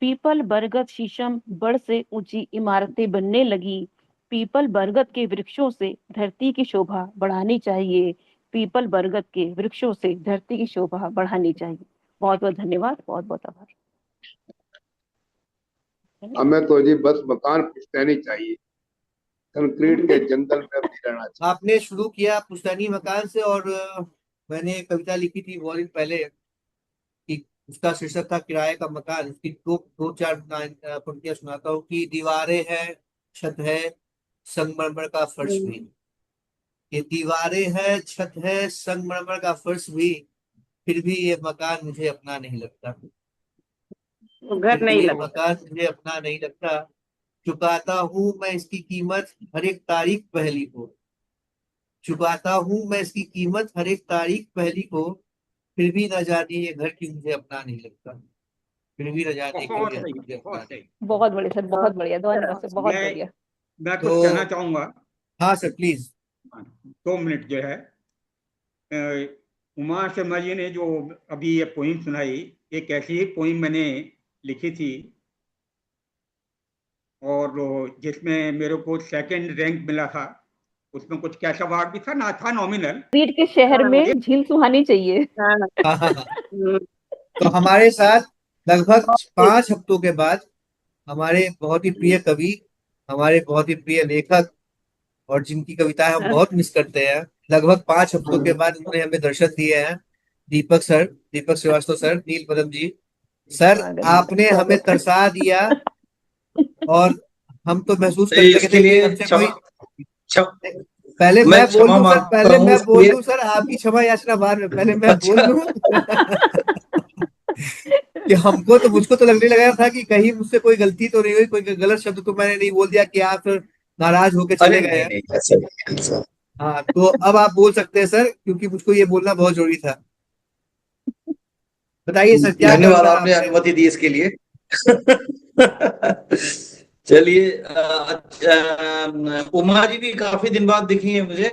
पीपल बरगद शीशम बड़ से ऊंची इमारतें बनने लगी। पीपल बरगद के वृक्षों से धरती की शोभा बढ़ानी चाहिए। पीपल बरगद के वृक्षों से धरती की शोभा बढ़ानी चाहिए। बहुत बहुत धन्यवाद, बहुत बहुत आभार। हमें तो जी बस मकान पुश्तैनी चाहिए, कंक्रीट के जंगल में अब नहीं रहना चाहिए। आपने शुरू किया पुश्तैनी मकान से, और मैंने कविता लिखी थी बहुत दिन पहले कि उसका शीर्षक था किराए का मकान। उसकी दो चार पंक्तियां सुनाता हूँ कि दीवारें हैं, छत है, संगमरमर का फर्श भी। ये दीवारें हैं, छत है, संगमरमर का फर्श भी, फिर भी ये मकान मुझे अपना नहीं लगता। वो घर फिर भी नहीं ये लगता। मकान मुझे अपना नहीं लगता। चुकाता हूँ मैं इसकी कीमत हर एक तारीख पहली को। चुकाता हूँ मैं इसकी कीमत हर एक तारीख पहली को, फिर भी न जाने ये घर क्यों मुझे अपना नहीं लगता। फिर भी न जाने क्यों बहुत ये घर सही, मुझे अपना बहुत नहीं सही। बहुत बढ़िया सर, बहुत बढ़िया, धन्यवाद सर, बहुत मैं बढ़िया। मैं तो कुछ कहना चाहूंगा। हाँ सर प्लीज। 2 मिनट जो है, उमा शर्मा जी ने जो अभी ये पोइम सुनाई, एक ऐसी ही पोइम मैंने लिखी थी, और जिसमें मेरे को सेकंड रैंक मिला था। उसमें कुछ कैश अवार्ड भी था, ना था नॉमिनल। रीड के शहर हाँ में झील सुहानी चाहिए। हाँ हाँ हाँ हाँ। हम्म, तो हमारे साथ लगभग 5 हफ्तों के बाद हमारे बहुत ही प्रिय कवि, हमारे बहुत ही प्रिय लेखक, और जिनकी कविताएं हम बहुत मिस करते हैं, लगभग 5 हफ्तों के बाद उन्होंने हमें दर्शन दिए हैं। दीपक सर, दीपक श्रीवास्तव सर, नील पदम जी। सर आपने हमें स्वागत। तरसा दिया, और हम तो महसूस तो करने लगे इसके थे कि लिए हमसे कोई। क्षमा पहले मैं मैं बोल क्षमा लूं सर, मांगता पहले हूँ मैं उसके बोल लिए। लूं सर, आपकी क्षमा याचना बाद में, पहले मैं बोल अच्छा। लूं। कि हमको तो, मुझको तो लगने लगा था कि कहीं मुझसे कोई गलती तो नहीं हुई, कोई गलत शब्द तो मैंने नहीं बोल दिया कि आप फिर नाराज होके अरे चले गए नहीं हैं। नहीं, ऐसा नहीं, ऐसा। हाँ तो अब आप बोल सकते हैं सर, क्योंकि मुझको ये बोलना बहुत जरूरी था। बताइए सर, क्या धन्यवाद, करना है आपने आपसे। अनुमति दी इसके लिए। चलिए, उमा जी भी काफी दिन बाद दिखी है मुझे।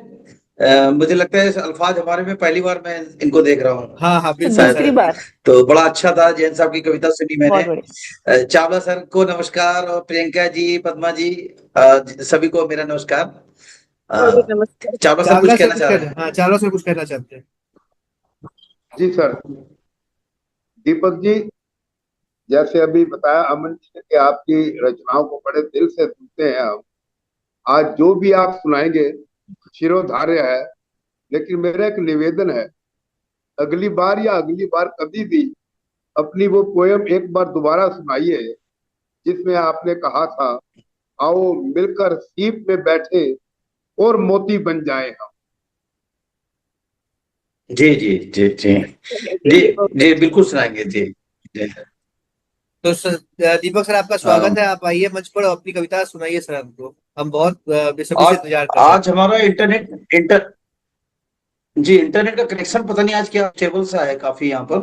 मुझे लगता है इस अल्फाज हमारे में पहली बार मैं इनको देख रहा हूँ हाँ हाँ बिल्कुल शायद। दूसरी सर। बार। तो बड़ा अच्छा था, जैन साहब की कविता सुनी मैंने। बहुत बढ़िया। चावला सर को नमस्कार, और प्रियंका जी, पद्मा जी, सभी को मेरा नमस्कार। और भी नमस्ते। चावला सर चावला कुछ सर कहना कुछ चाह रहे कहना, हैं? हाँ चावला सर कुछ कहना चाहते हैं। जी सर, दीपक जी, जैसे अभी बताया अमन जी ने कि आपकी रचनाओं को बड़े दिल से सुनते हैं हम। आज जो भी आप सुनाएंगे शिरोधार्य है, लेकिन मेरा एक निवेदन है, अगली बार या अगली बार कभी भी अपनी वो पोयम एक बार दोबारा सुनाइए, जिसमें आपने कहा था, आओ मिलकर सीप में बैठे और मोती बन जाए हम। जी जी जी जी जी ये बहुत जी, अच्छा। बिल्कुल सुनाएंगे जी जी। तो सर, दीपक सर आपका स्वागत है, आप आइए मंच पर और अपनी कविता सुनाइए सर हमको। हम बहुत बेसब्री से आज इंतजार कर रहे हैं। आज हमारा इंटरनेट का कनेक्शन पता नहीं आज क्या स्टेबल सा है काफी, यहाँ पर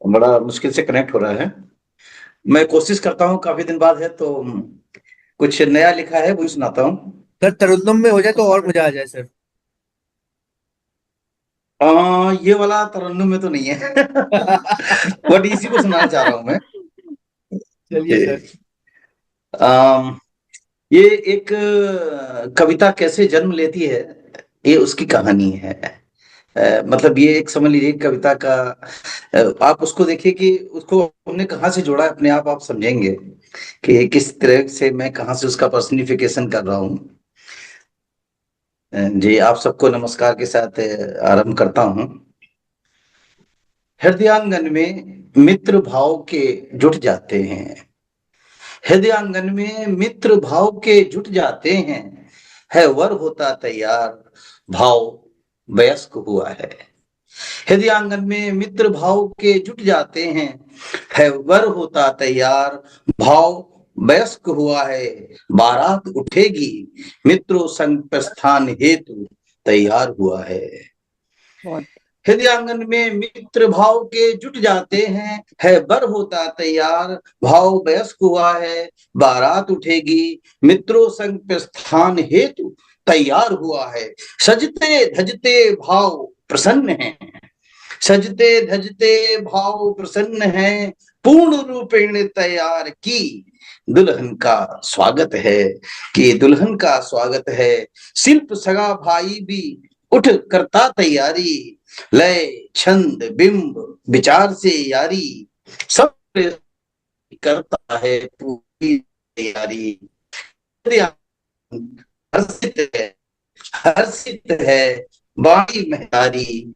बड़ा मुश्किल से कनेक्ट हो रहा है। मैं कोशिश करता हूँ, काफी दिन बाद है तो कुछ नया लिखा है वही सुनाता हूँ। सर तरन्नुम में हो जाए तो और मजा आ जाए सर। ये वाला तरन्नुम में तो नहीं है। बट इसी को सुनाना चाह रहा हूँ मैं। चलिए सर। जी। अम, ये एक कविता कैसे जन्म लेती है, ये उसकी कहानी है। मतलब ये एक समझ लीजिए कविता का, आप उसको देखिए कि उसको हमने कहाँ से जोड़ा है अपने आप समझेंगे कि किस तरह से मैं कहाँ से उसका पर्सनिफिकेशन कर रहा हूँ। जी, आप सबको नमस्कार के साथ आरंभ करता हूँ। हृदयांगन में मित्र भाव के जुट जाते हैं, हृदयांगन में मित्र भाव के जुट जाते हैं, है वर होता तैयार, भाव वयस्क हुआ है। हृदयांगन में मित्र भाव के जुट जाते हैं, है वर होता तैयार, भाव वयस्क हुआ है। बारात उठेगी, मित्रों संग प्रस्थान हेतु तैयार हुआ है। बहुत हृदयांगन में मित्र भाव के जुट जाते हैं, है बर होता तैयार, भाव वयस्क हुआ है, बारात उठेगी, मित्रों संग प्रस्थान हेतु तैयार हुआ है। सजते धजते भाव प्रसन्न है, सजते धजते भाव प्रसन्न है, पूर्ण रूपेण तैयार की दुल्हन का स्वागत है, कि दुल्हन का स्वागत है। शिल्प सगा भाई भी उठ करता तैयारी, लय छंद बिंब विचार से यारी, सब करता है पूरी तैयारी। हर्षित है, हर्षित है बाणी महतारी,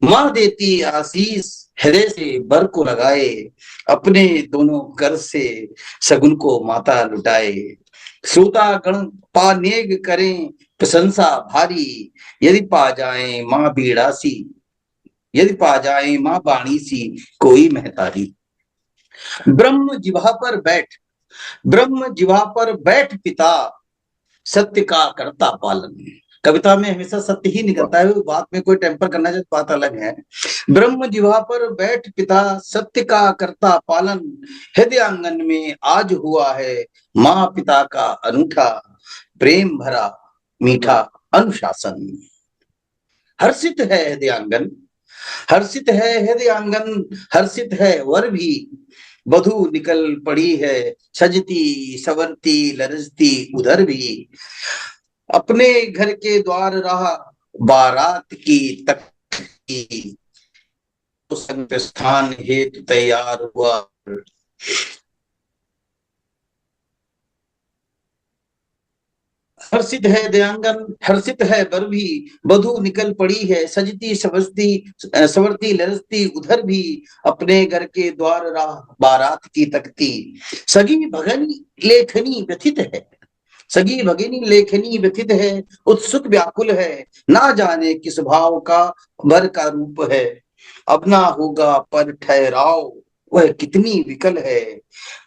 माँ देती आशीष हृदय से बर को लगाए, अपने दोनों कर से सगुन को माता लुटाए। श्रोता गण पानेग करें प्रशंसा भारी, यदि पा जाए माँ बीड़ासी, यदि पा जाए माँ बाणी सी कोई महतारी। ब्रह्म जिह्वा पर बैठ, ब्रह्म जिह्वा पर बैठ पिता, सत्य का करता पालन। कविता में हमेशा सत्य ही निकलता है, बात में कोई टेम्पर करना चाहिए बात अलग है। ब्रह्म जिह्वा पर बैठ पिता, सत्य का करता पालन, हृदय आंगन में आज हुआ है माँ पिता का अनूठा, प्रेम भरा मीठा अनुशासन। हर्षित है हृदय आंगन, हर्षित है हृदय आंगन, हर्षित है वर भी, वधू निकल पड़ी है, सजती सवरती लरजती उधर भी, अपने घर के द्वार रहा बारात की तख्ती, संग स्थान हेतु तैयार हुआ। हर्षित है दयांगन, हर्षित है बर भी, वधू निकल पड़ी है, सजती सवरती सवरती लरजती उधर भी, अपने घर के द्वार राह बारात की तकती। सगी भगनी लेखनी व्यथित है, सगी भगिनी लेखनी व्यथित है, उत्सुक व्याकुल है, ना जाने किस भाव का वर का रूप है, अब ना होगा पर ठहराव वह कितनी विकल है,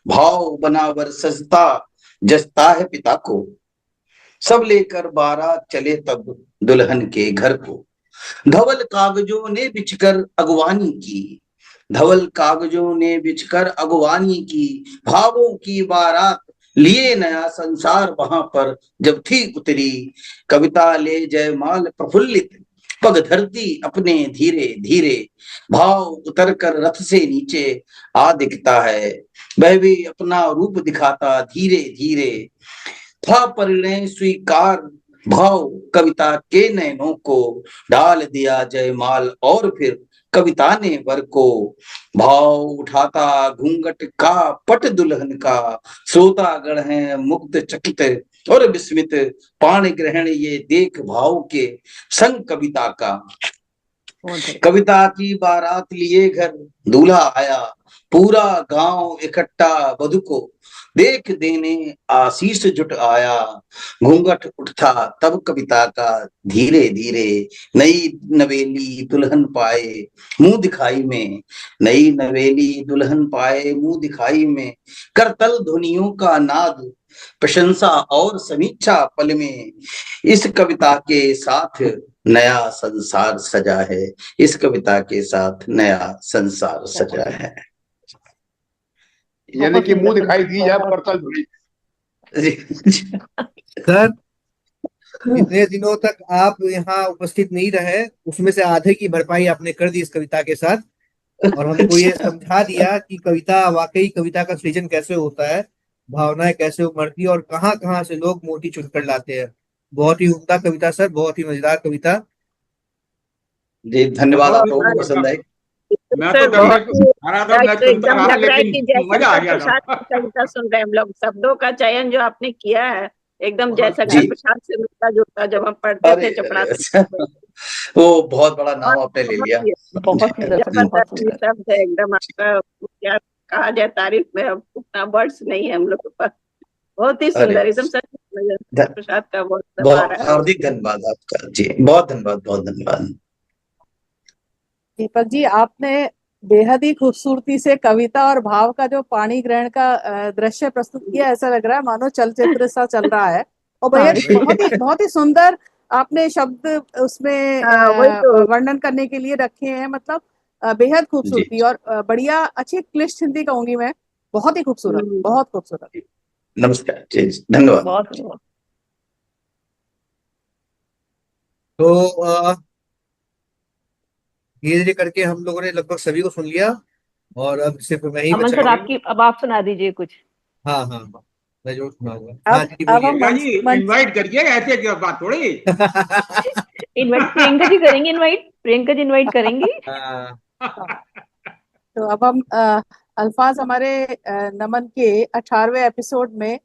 भाव बनावर सजता जसता है पिता को, सब लेकर बारात चले तब दुल्हन के घर को। धवल कागजों ने बिछकर अगवानी की, धवल कागजों ने बिछकर अगवानी की, भावों की बारात लिए नया संसार वहां पर जब थी उतरी, कविता ले जयमाल प्रफुल्लित पग धरती अपने धीरे धीरे, भाव उतर कर रथ से नीचे आ दिखता है, वह भी अपना रूप दिखाता धीरे धीरे, था परिणय स्वीकार भाव कविता के नैनों को, डाल दिया जयमाल और फिर कविता ने वर को, भाव उठाता घूंघट का पट दुल्हन का, श्रोता गण है मुग्ध चकित और विस्मित, पाण ग्रहण ये देख भाव के संग कविता का। कविता की बारात लिए घर दूल्हा आया, पूरा गांव इकट्ठा वधु को देख देने आशीष जुट आया, घूंघट उठता तब कविता का धीरे धीरे, नई नवेली दुल्हन पाए मुंह दिखाई में, नई नवेली दुल्हन पाए मुंह दिखाई में, करतल ध्वनियों का नाद प्रशंसा और समीक्षा पल में, इस कविता के साथ नया संसार सजा है, इस कविता के साथ नया संसार सजा है। यानी कि मुंह दिखाई दी जाए परतल धुली। सर, इतने दिनों तक आप यहाँ उपस्थित नहीं रहे, उसमें से आधे की भरपाई आपने कर दी इस कविता के साथ, और हमको ये समझा दिया कि कविता वाकई कविता का सृजन कैसे होता है, भावनाएं कैसे उमड़ती है और कहाँ कहाँ से लोग मोती चुनकर लाते हैं। बहुत ही उम्दा कविता सर, बहुत ही मजेदार कविता। जी धन्यवाद, आप लोगों को पसंद आई। मैं तो डरने आ रहा था, मैं सुनता रहा, लेकिन मजा आ गया था। कविता सुन रहे हम लोग, शब्दों का चयन जो आपने किया है एकदम जैसा जी। प्रसाद से मिलता जुलता जब हम पढ़ते थे चपड़ा वो बहुत बड़ा नाम आपने ले लिया। शब्द है एकदम, आपका क्या कहा जाए तारीफ में, अब उतना वर्ड्स नहीं है हम लोग के पास। बहुत ही सुंदर, एकदम सच प्रसाद का बहुत हार्दिक धन्यवाद आपका। जी बहुत धन्यवाद, बहुत धन्यवाद। दीपक जी, आपने बेहद ही खूबसूरती से कविता और भाव का जो पाणी ग्रहण का दृश्य प्रस्तुत किया, ऐसा लग रहा है मानो चलचित्र सा चल रहा है, और बहुत ही सुंदर आपने शब्द उसमें वही तो। वर्णन करने के लिए रखे हैं, मतलब बेहद जी खूबसूरती और बढ़िया, अच्छी क्लिष्ट हिंदी कहूंगी मैं। बहुत ही खूबसूरत, बहुत खूबसूरत। नमस्कार जी, धन्यवाद। बहुत बहुत। तो धीरे धीरे करके हम लोगों ने लगभग सभी को सुन लिया और अब सिर्फ मैं ही अमन बचा सर, हूँ। आपकी, अब आप सुना दीजिए कुछ। हाँ हाँ हाँ, मैं जरूर सुनाऊंगा। हाँ अब जी, अब हम बोलिए। प्रियंका मंच जी मंच इनवाइट करिए, ऐसे क्या बात थोड़ी। इनवाइट प्रियंका जी करेंगे, इनवाइट प्रियंका जी इनवाइट करेंगी। हाँ, हाँ, तो अब हम अल्फाज हमारे नमन के 18वें एपिसोड में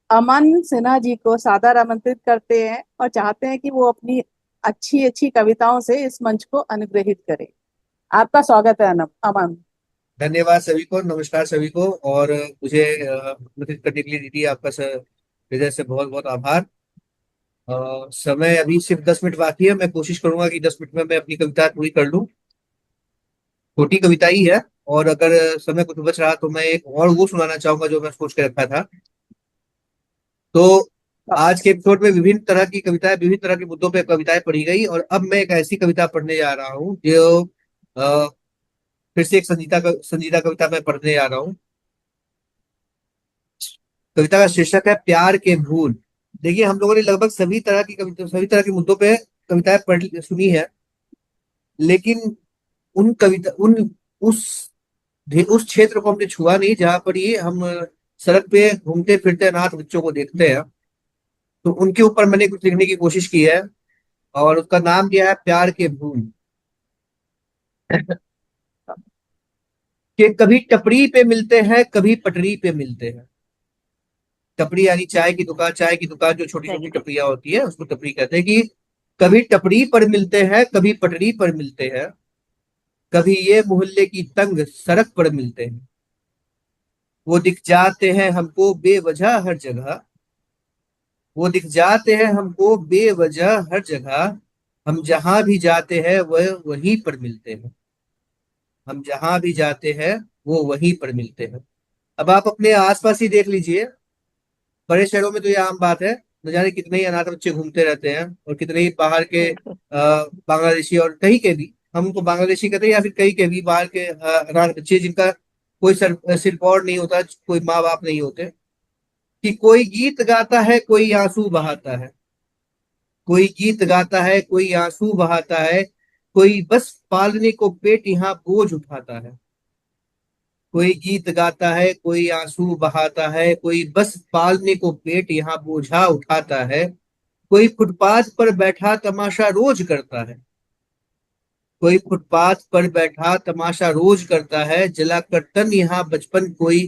अमन सिन्हा जी को सादर आमंत्रित करते हैं और चाहते हैं कि वो अपनी अच्छी अच्छी कविताओं से इस मंच को अनुग्रहित करें। आपका स्वागत है अमन। धन्यवाद सभी को, नमस्कार सभी को। और मुझे आमंत्रित करने के लिए दीदी आपका हृदय से बहुत बहुत आभार। समय अभी सिर्फ 10 मिनट बाकी है। मैं कोशिश करूंगा कि 10 मिनट में मैं अपनी कविता पूरी कर लूं। छोटी कविता ही है, और अगर समय कुछ बच रहा तो मैं एक और वो सुनाना चाहूंगा जो मैं सोच के रखा था। तो आज के एपिसोड में विभिन्न तरह की कविताएं, विभिन्न तरह के मुद्दों पे कविताएं पढ़ी गई, और अब मैं एक ऐसी कविता पढ़ने जा रहा हूँ जो फिर से एक संजीदा कविता मैं पढ़ने जा रहा हूँ। कविता का शीर्षक है प्यार के भूल। देखिए, हम लोगों ने लगभग सभी तरह की कविता, सभी तरह के मुद्दों पे कविताएं पढ़ सुनी है, लेकिन उन कविता उन उस उस क्षेत्र को हमने छुआ नहीं जहां पर ये हम सड़क पे घूमते फिरते अनाथ बच्चों को देखते हैं। तो उनके ऊपर मैंने कुछ लिखने की कोशिश की है, और उसका नाम दिया है प्यार के भूल। कि कभी टपरी पे मिलते हैं, कभी पटरी पे मिलते हैं। टपरी यानी चाय की दुकान, चाय की दुकान जो छोटी छोटी टपरियां होती है उसको टपरी कहते हैं। कि कभी टपरी पर मिलते हैं, कभी पटरी पर मिलते हैं, कभी ये मोहल्ले की तंग सड़क पर मिलते हैं। वो दिख जाते हैं हमको बेवजह हर जगह, वो दिख जाते हैं हमको बेवजह हर जगह। हम जहां भी जाते हैं वह वहीं पर मिलते हैं, हम जहां भी जाते हैं वो वहीं पर मिलते हैं। अब आप अपने आसपास ही देख लीजिए। बड़े शहरों में तो ये आम बात है, न जाने कितने ही अनाथ बच्चे घूमते रहते हैं, और कितने ही बाहर के बांग्लादेशी और कहीं के भी, हम उनको बांग्लादेशी कहते हैं, या फिर कहीं के भी बाहर के अनाथ बच्चे जिनका कोई सिर पैर नहीं होता, कोई माँ बाप नहीं होते। कि कोई गीत गाता है, कोई आंसू बहाता है, कोई गीत गाता है, कोई आंसू बहाता है, कोई बस पालने को पेट यहाँ बोझ उठाता है। कोई गीत गाता है, कोई आंसू बहाता है, कोई बस पालने को पेट यहाँ बोझा उठाता है। कोई फुटपाथ पर बैठा तमाशा रोज करता है, कोई फुटपाथ पर बैठा तमाशा रोज करता है। जलाकर तन यहाँ बचपन कोई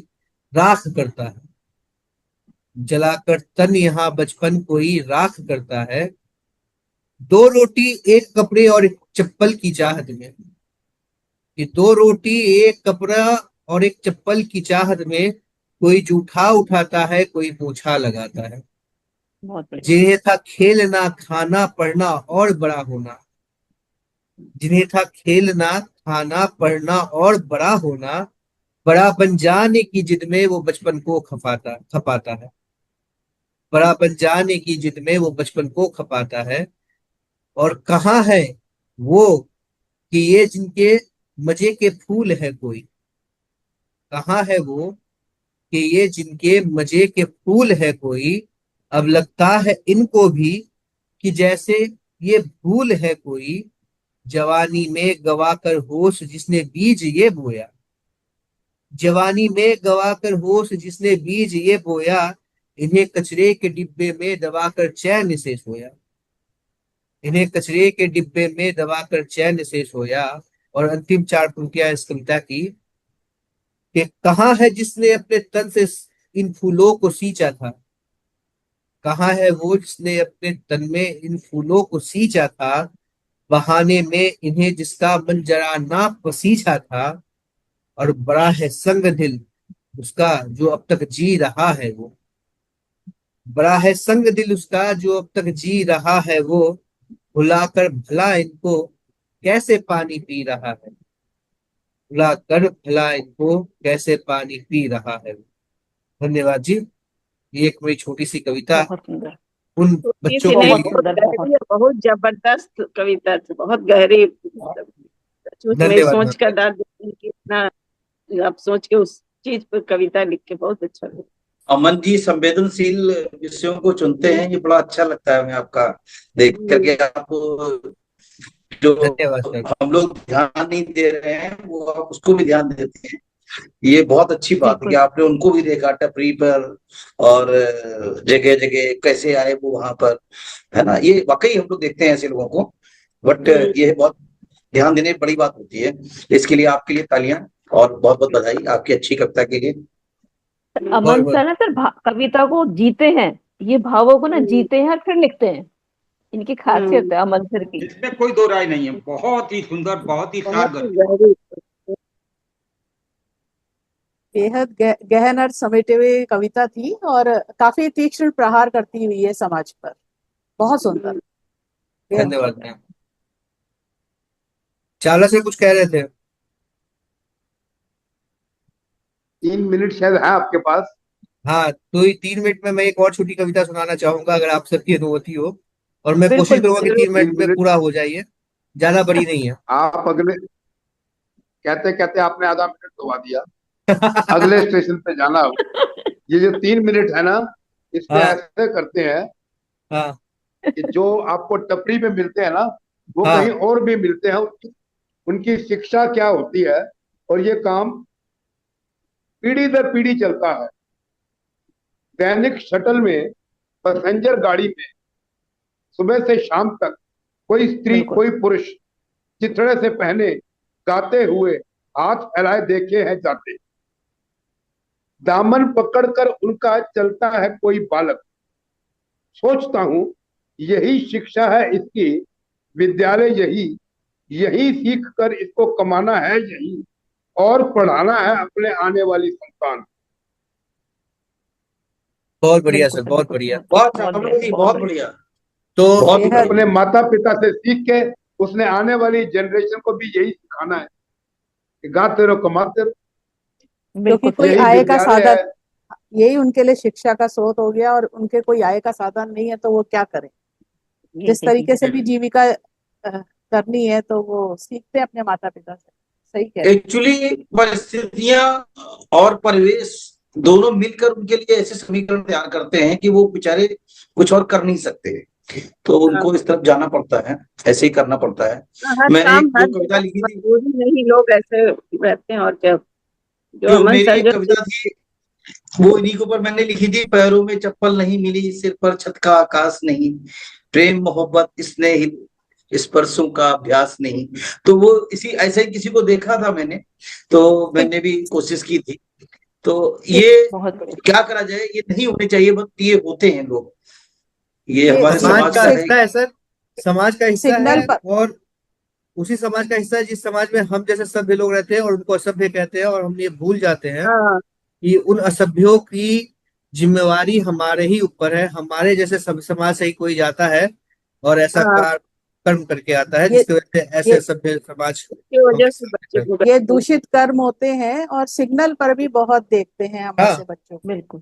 राख करता है, जलाकर तन यहाँ बचपन कोई राख करता है। दो रोटी एक कपड़े और एक चप्पल की चाहत में, कि दो रोटी एक कपड़ा और एक चप्पल की चाहत में, कोई जूठा उठाता है, कोई पोछा लगाता है। बहुत बढ़िया। जिन्हें था खेलना खाना पढ़ना और बड़ा होना, जिन्हें था खेलना खाना पढ़ना और बड़ा होना, बड़ा बन जाने की जिद में वो बचपन को खपाता खपाता है। बड़ा बन जाने की जिद में वो बचपन को खपाता है। और कहाँ है वो कि ये जिनके मजे के फूल है कोई, कहाँ है वो कि ये जिनके मजे के फूल है कोई। अब लगता है इनको भी कि जैसे ये भूल है कोई। जवानी में गवाकर होश जिसने बीज ये बोया, जवानी में गवाकर होश जिसने बीज ये बोया, इन्हें कचरे के डिब्बे में दबाकर चैन से सोया, इन्हें कचरे के डिब्बे में दबाकर चैन से सोया। और अंतिम चार पंक्तियां इस कविता की, कि कहाँ है जिसने अपने तन से इन फूलों को सींचा था, कहाँ है वो जिसने अपने तन में इन फूलों को सींचा था। बहाने में इन्हें जिसका मन जरा ना पसीजा था। और बड़ा है संग दिल उसका जो अब तक जी रहा है वो, बड़ा है संग दिल उसका जो अब तक जी रहा है वो। भुलाकर भला इनको कैसे पानी पी रहा है, भुलाकर भला इनको कैसे पानी पी रहा है। धन्यवाद जी। ये एक मेरी छोटी सी कविता। बहुत सुंदर। उन छोटी बच्चों सी के नहीं, बहुत लिए। बहुत सुंदर, बहुत। गहरी और बहुत जबरदस्त कविता थी, बहुत गहरी, मतलब सचमुच में धन्यवाद सोच मैम। कर डाल देती है कि इतना आप सोच के उस चीज पर कविता लिख के बहुत अच्छा लगा। अमन जी संवेदनशील विषयों को चुनते हैं, ये बड़ा अच्छा लगता है हमें आपका देख हम्म, करके। आप जो धन्यवाद सर। हम लोग ध्यान नहीं दे रहे हैं वो आप उसको भी ध्यान देते हैं, ये बहुत अच्छी बात है कि बिल्कुल। आपने उनको भी देखा टपरी पर, और जगह जगह कैसे आए वो वहां पर, है ना। ये वाकई हम लोग देखते हैं ऐसे लोगों को, बट हम्म, ये बहुत ध्यान देने की बड़ी बात होती है। इसके लिए आपके लिए तालियां, और बहुत बहुत बधाई आपकी अच्छी कविता के लिए। बहुत अमन बहुत। सर ना सर कविता को जीते हैं, ये भावों को ना हम्म, जीते हैं और फिर लिखते हैं। इनकी खासियत हम्म, है अमन सर की। इसमें कोई दो राय नहीं है, बहुत ही सुंदर, बहुत ही बहुत ही शानदार। गहरी। बेहद गहन अर्थ समेटे हुए कविता थी और काफी तीक्ष्ण प्रहार करती हुई है समाज पर। बहुत सुंदर, हम्म, बेहद धन्यवाद सुंदर। मैम। चाला से कुछ कह रहे थे। 3 मिनट शायद है आपके पास। हाँ, तो ये 3 मिनट में मैं एक और छोटी कविता सुनाना चाहूंगा, अगर आप सबकी अनुमति हो। और मैं कोशिश बिल्कुल करूंगा कि बिल्कुल। तीन तीन मिनट में मिनट पूरा हो जाए, ये ज्यादा बड़ी नहीं है। आप अगले, कहते कहते आपने आधा मिनट गवा दिया। अगले स्टेशन पे जाना हो। ये जो 3 मिनट है ना, इसमें हाँ ऐसे करते हैं हाँ कि जो आपको टपरी पे मिलते हैं ना, वो कहीं हाँ। और भी मिलते हैं। उनकी शिक्षा क्या होती है, और ये काम पीढ़ी दर पीढ़ी चलता है। दैनिक शटल में, पैसेंजर गाड़ी में, सुबह से शाम तक कोई स्त्री बिल्कुल कोई पुरुष चिथड़े से पहने गाते हुए हाथ फैलाए देखे हैं जाते। दामन पकड़कर उनका चलता है कोई बालक। सोचता हूं यही शिक्षा है इसकी, विद्यालय यही, यही सीख कर इसको कमाना है यही, और पढ़ाना है अपने आने वाली संतान। बहुत बढ़िया बिल्कुल सर, सर, बहुत बिल्कुल बढ़िया। बहुत बहुत चमड़ी बढ़िया, थी, बहुत बहुत बढ़िया। बढ़िया, तो बहुत ही बेहद। बढ़िया। अपने माता पिता से सीख के उसने आने वाली जनरेशन को भी यही सिखाना है कि गाते रहो कमाते रहो। क्योंकि बिल्कुल सर। कोई यही आय का विद्यालय साधन, है। यही उनके लिए शिक्षा का स्रोत हो गया, और उनके कोई आय का साधन नहीं है तो वो क्या करें। जिस तरीके से भी जीविका करनी है तो वो सीखते हैं अपने माता पिता से। सही कह रहे एक्चुअली परिस्थितियां और परिवेश दोनों मिलकर उनके लिए ऐसे समीकरण तैयार करते हैं कि वो बेचारे कुछ और कर नहीं सकते, तो हाँ, उनको इस तरफ जाना पड़ता है, ऐसे ही करना पड़ता है। हर मैंने काम एक जो हर कविता जगह लिखी थी, मजबूरी में ही लोग ऐसे रहते हैं, और क्या। जो जो अमन मेरी सर एक जो कविता थी वो इन्हीं के ऊपर मैंने लिखी थी, पैरों में चप्पल नहीं मिली, सिर पर छत का आकाश नहीं, प्रेम मोहब्बत स्नेह स्पर्शों का अभ्यास नहीं। तो वो इसी ऐसे ही किसी को देखा था मैंने, तो हैं। मैंने भी कोशिश की थी। तो सिग- ये बहुत बढ़िया। क्या करा जाए, ये नहीं होने चाहिए, बट ये होते हैं लोग, ये ये हमारे समाज समाज का का सिग, है। हिस्सा है सर, समाज का हिस्सा है। सिग्नल पर। और उसी समाज का हिस्सा है जिस समाज में हम जैसे सभ्य लोग रहते हैं और उनको असभ्य कहते हैं, और हम ये भूल जाते हैं हाँ, कि उन असभ्यों की जिम्मेवारी हमारे ही ऊपर है। हमारे जैसे सब समाज से ही कोई जाता है और ऐसा हाँ, कर्म करके आता है, ये जिसकी वजह से ऐसे ये सभ्य समाज उसकी वजह हमारे से सामने बच्चे है। को ये दूषित कर्म होते हैं, और सिग्नल पर भी बहुत देखते हैं हम ऐसे हाँ। बच्चों को। बिल्कुल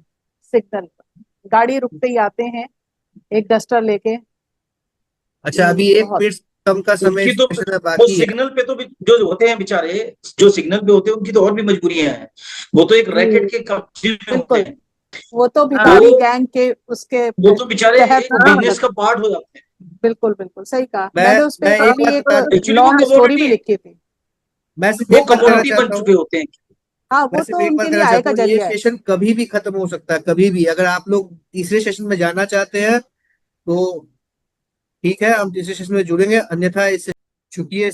सिग्नल पर गाड़ी रुकते ही आते हैं एक डस्टर लेके। अच्छा, अभी एक बहुत। मिनट कम का समय उनकी तो स्टेशन में वो बाकी है। सिग्नल पे तो जो होते हैं बेचारे, जो सिग्नल पे होते हैं उनकी तो और भी मजबूरियां हैं, वो तो एक हम्म, रैकेट के कब्जे में होते बिल्कुल। हैं। वो तो हाँ, भिखारी वो गैंग के उसके वो तो बेचारे तहत एक होते हाँ, हैं। बिजनेस का पार्ट हो जाते हैं। बिल्कुल बिल्कुल सही कहा। मैं मैंने उस पे मैं एक अभी बात एक बता एक्चुअली वो लॉन्ग स्टोरी भी कमोडिटी, लिखी थी। मैं सिर्फ वो एक बात कहना कमोडिटी बन चाहता चुके हूँ। होते हैं। हाँ, मैं वो सिर्फ तो एक बात उनके लिए कहना आय चाहता का हूँ, ये जरिया है। स्टेशन कभी भी खत्म हो सकता है, कभी भी। अगर आप लोग तीसरे स्टेशन में जाना चाहते हैं तो ठीक है, हम तीसरे स्टेशन में जुड़ेंगे, अन्यथा इस चूंकि ये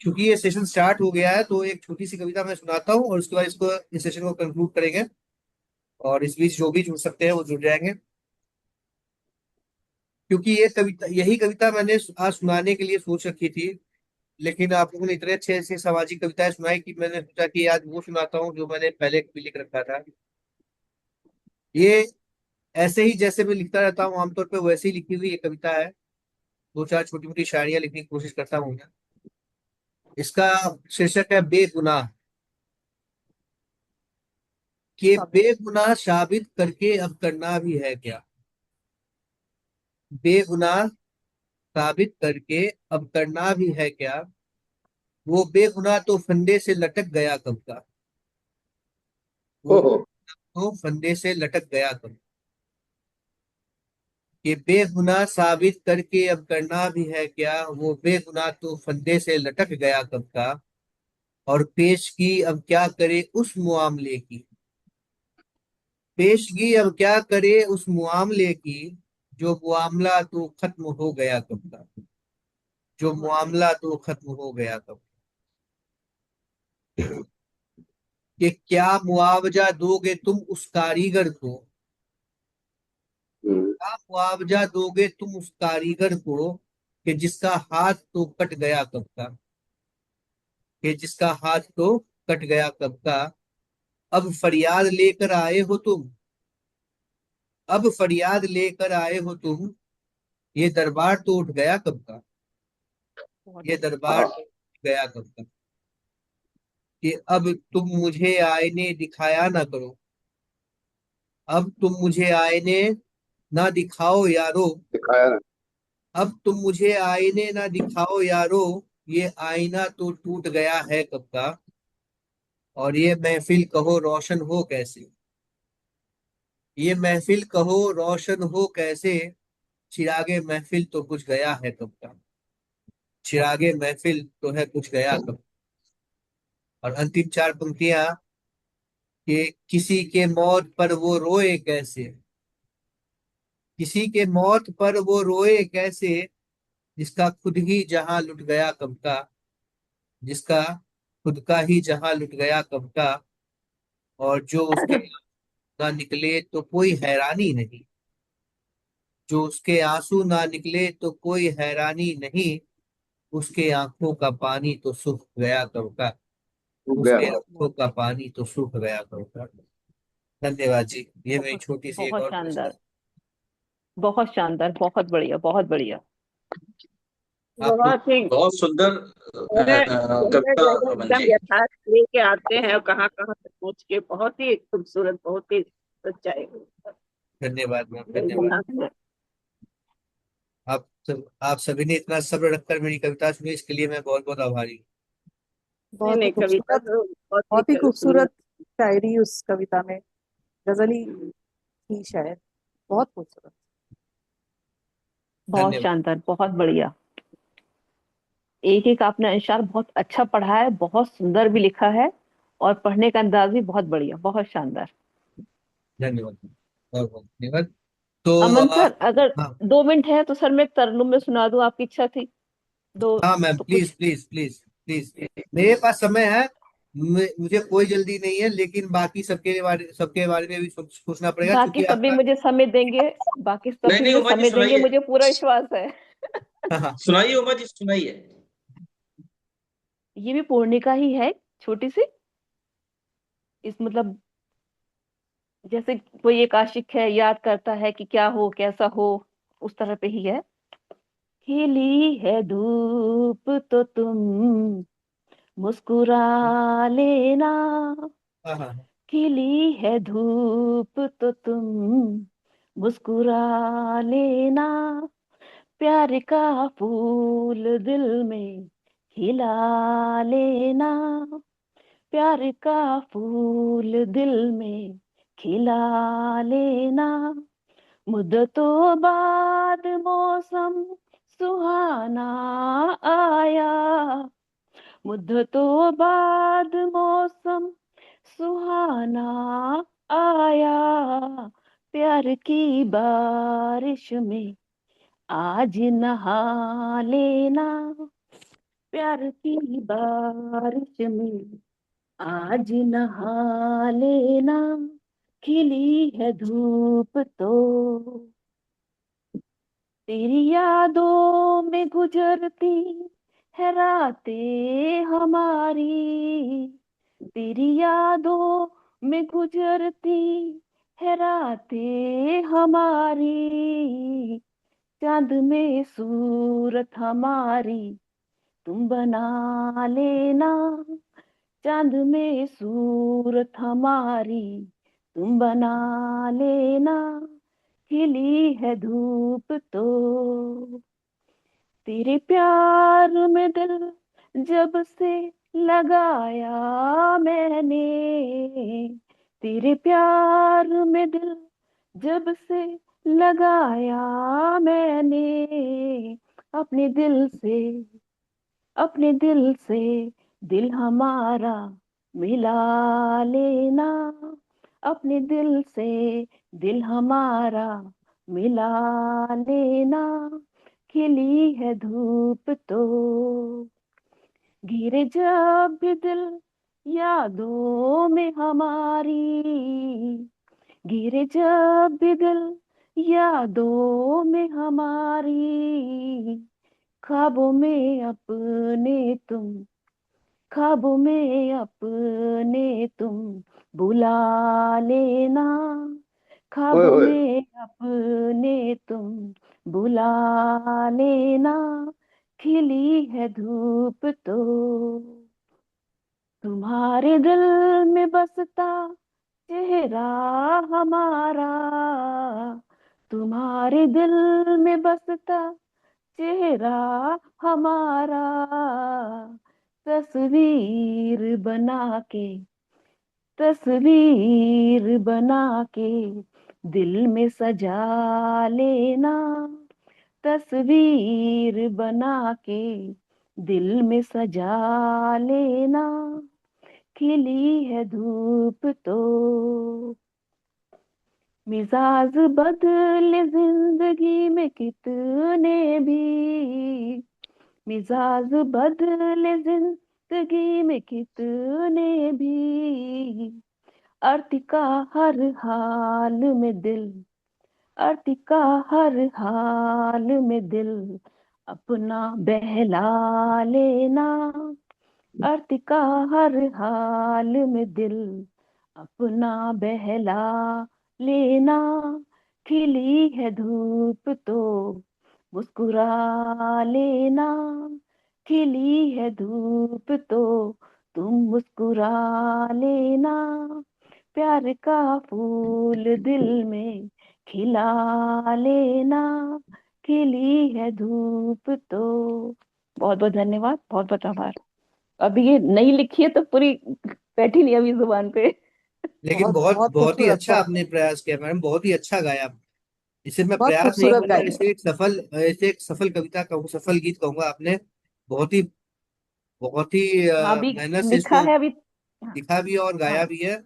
चूंकि ये सेशन स्टार्ट हो गया है, तो एक छोटी सी कविता मैं सुनाता हूँ और उसके बाद इसको इस सेशन को कंक्लूड करेंगे। और इस बीच जो भी जुड़ सकते हैं वो जुड़ जाएंगे, क्योंकि ये कविता, यही कविता मैंने आज सुनाने के लिए सोच रखी थी। लेकिन आप लोगों ने इतने अच्छे से सामाजिक कविताएं सुनाई कि मैंने सोचा कि आज वो सुनाता हूँ जो मैंने पहले भी लिख रखा था। ये ऐसे ही जैसे मैं लिखता रहता हूँ आमतौर पे, वैसे ही लिखी हुई ये कविता है। दो चार छोटी मोटी शायरियां लिखने की कोशिश करता हूँ मैं। इसका शीर्षक है बेगुनाह। कि बेगुनाह साबित करके अब करना भी है क्या। बेगुनाह साबित करके अब करना भी है क्या। वो बेगुनाह तो फंदे से लटक गया कब का। वो ओहो। तो फंदे से लटक गया कब। ये बेगुनाह साबित करके अब करना भी है क्या। वो बेगुनाह तो फंदे से लटक गया कब का। और पेशगी अब क्या करे उस मुआमले की। पेशगी अब क्या करे उस मुआमले की। जो मुआमला तो खत्म हो गया कब का। जो मुआमला तो खत्म हो गया कब। कि क्या मुआवजा दोगे तुम उस कारीगर को। हम्म, क्या मुआवजा दोगे तुम उस कारीगर को। कि जिसका हाथ तो कट गया कब का। कि जिसका हाथ तो कट गया कब का। अब फरियाद लेकर आए हो तुम। अब फरियाद लेकर आए हो तुम। ये दरबार तो उठ गया कब का। ये दरबार हाँ। तो उठ गया कब का। कि अब तुम मुझे आईने दिखाया ना करो। अब तुम मुझे आईने ना दिखाओ यारो। दिखाया ना। अब तुम मुझे आईने ना दिखाओ यारो। ये आईना तो टूट गया है कब का। और ये महफिल कहो रोशन हो कैसे। ये महफिल कहो रोशन हो कैसे। चिरागे महफिल तो बुझ गया है कब का। चिरागे महफिल तो है कुछ गया कब। और अंतिम चार पंक्तियां कि किसी के मौत पर वो रोए कैसे। किसी के मौत पर वो रोए कैसे। जिसका खुद ही जहां लुट गया कब का। जिसका खुद का ही जहां लुट गया कब का। और जो उसके ना निकले तो कोई हैरानी नहीं। जो उसके आंसू ना निकले तो कोई हैरानी नहीं। उसके आंखों का पानी तो सूख गया कब का। रुक गया। उसके आंखों का पानी तो सूख गया कब का। धन्यवाद जी। ये मेरी बहुत छोटी सी एक बहुत और कविता शानदार, बहुत शानदार, बहुत बढ़िया, बहुत बढ़िया। आप लोग। बहुत ही बहुत सुंदर जगह कविता जगह अमन एकदम जी। यथार्थ लेके आते हैं और कहाँ कहाँ तक पहुँच के बहुत ही खूबसूरत, बहुत ही सच्चाई धन्यवाद मैम धन्यवाद। नहीं आप सभी ने इतना सब्र रखकर मेरी कविता सुनी इसके लिए मैं बहुत बहुत आभारी हूँ। बहुत ही नहीं, कविता खूबसूरत, तो बहुत ही बहुत ही सुंदर। खूबसूरत शायरी उस कविता में, गजली थी शायद, बहुत खूबसूरत। बहुत धन्यवाद। शानदार, बहुत बढ़िया। एक एक आपने अंशार बहुत अच्छा पढ़ा है, बहुत सुंदर भी लिखा है, और पढ़ने का अंदाज भी बहुत बढ़िया, बहुत शानदार। धन्यवाद बहुत बहुत धन्यवाद। तो अमन सर, अगर हाँ 2 मिनट है तो सर मैं एक तरन्नुम में सुना दूं, आपकी इच्छा थी? दो हाँ मैम तो प्लीज कुछ प्लीज प्लीज प्लीज। मेरे पास समय है। मुझे कोई जल्दी नहीं है लेकिन बाकी सबके बारे में भी सोचना पड़ेगा बाकी क्योंकि सभी आपका। मुझे समय देंगे, बाकी नहीं सभी नहीं मुझे उमा जी समय देंगे, सुनाइए। मुझे पूरा विश्वास है। हाँ हाँ सुनाइए उमा जी सुनाइए। ये भी पूर्णिका ही है, छोटी सी। इस मतलब जैसे कोई एक आशिक है, याद करता है कि क्या हो कैसा हो, उस तरह पे ही है। खिली है धूप तो तुम मुस्कुरा लेना। हाँ हाँ खिली है धूप तो तुम मुस्कुरा लेना। प्यार का फूल दिल में खिला लेना। प्यार का फूल दिल में खिला लेना। मुद्दतों बाद मौसम सुहाना आया। मुद्दतों बाद मौसम सुहाना आया। प्यार की बारिश में आज नहा लेना। प्यार की बारिश में आज नहा लेना। खिली है धूप तो तेरी यादों में गुजरती है रातें हमारी। तेरी यादों में गुजरती है रातें हमारी। चांद में सूरत हमारी तुम बना लेना। चांद में सूरत हमारी तुम बना लेना। खिली है धूप तो। तेरे प्यार में दिल जब से लगाया मैंने, तेरे प्यार में दिल जब से लगाया मैंने, अपने दिल से, अपने दिल से दिल हमारा मिला लेना, अपने दिल से दिल हमारा मिला लेना, खिली है धूप तो। घिरे जब भी दिल यादों में हमारी, घिरे जब भी दिल यादों में हमारी, ख्वाबों में अपने तुम, ख्वाबों में अपने तुम बुला लेना, ओए ख्वाबों होए। में अपने तुम बुला लेना, खिली है धूप तो। तुम्हारे दिल में बसता चेहरा हमारा, तुम्हारे दिल में बसता चेहरा हमारा, तस्वीर बना के, तस्वीर बना के दिल में सजा लेना, तस्वीर बना के दिल में सजा लेना, खिली है धूप तो। मिजाज बदले जिंदगी में कितने भी, मिजाज बदले जिंदगी में कितने भी, अर्तिका हर हाल में दिल, अर्तिका हर हाल में दिल अपना बहला लेना, अर्तिका हर हाल में दिल अपना बहला लेना, खिली है धूप तो मुस्कुरा लेना, खिली है धूप तो तुम मुस्कुरा लेना, प्यार का फूल दिल में खिला लेना, खिली है धूप तो। बहुत बहुत धन्यवाद, बहुत बहुत आभार। अभी ये नई लिखी है तो पूरी बैठी नहीं अभी जुबान पे। लेकिन बहुत बहुत बहुत बहुत ही खूबसूरत, अच्छा बहुत आपने प्रयास किया मैडम, बहुत ही अच्छा गाया। इसे मैं बहुत प्रयास नहीं खूबसूरत कहूंगा, गाई है। इसे एक सफल कविता कहूँ, सफल गीत कहूंगा। आपने बहुत ही, बहुत ही हाँ अभी मेहनत से लिखा इसको है अभी। हाँ लिखा भी है और गाया हाँ भी है।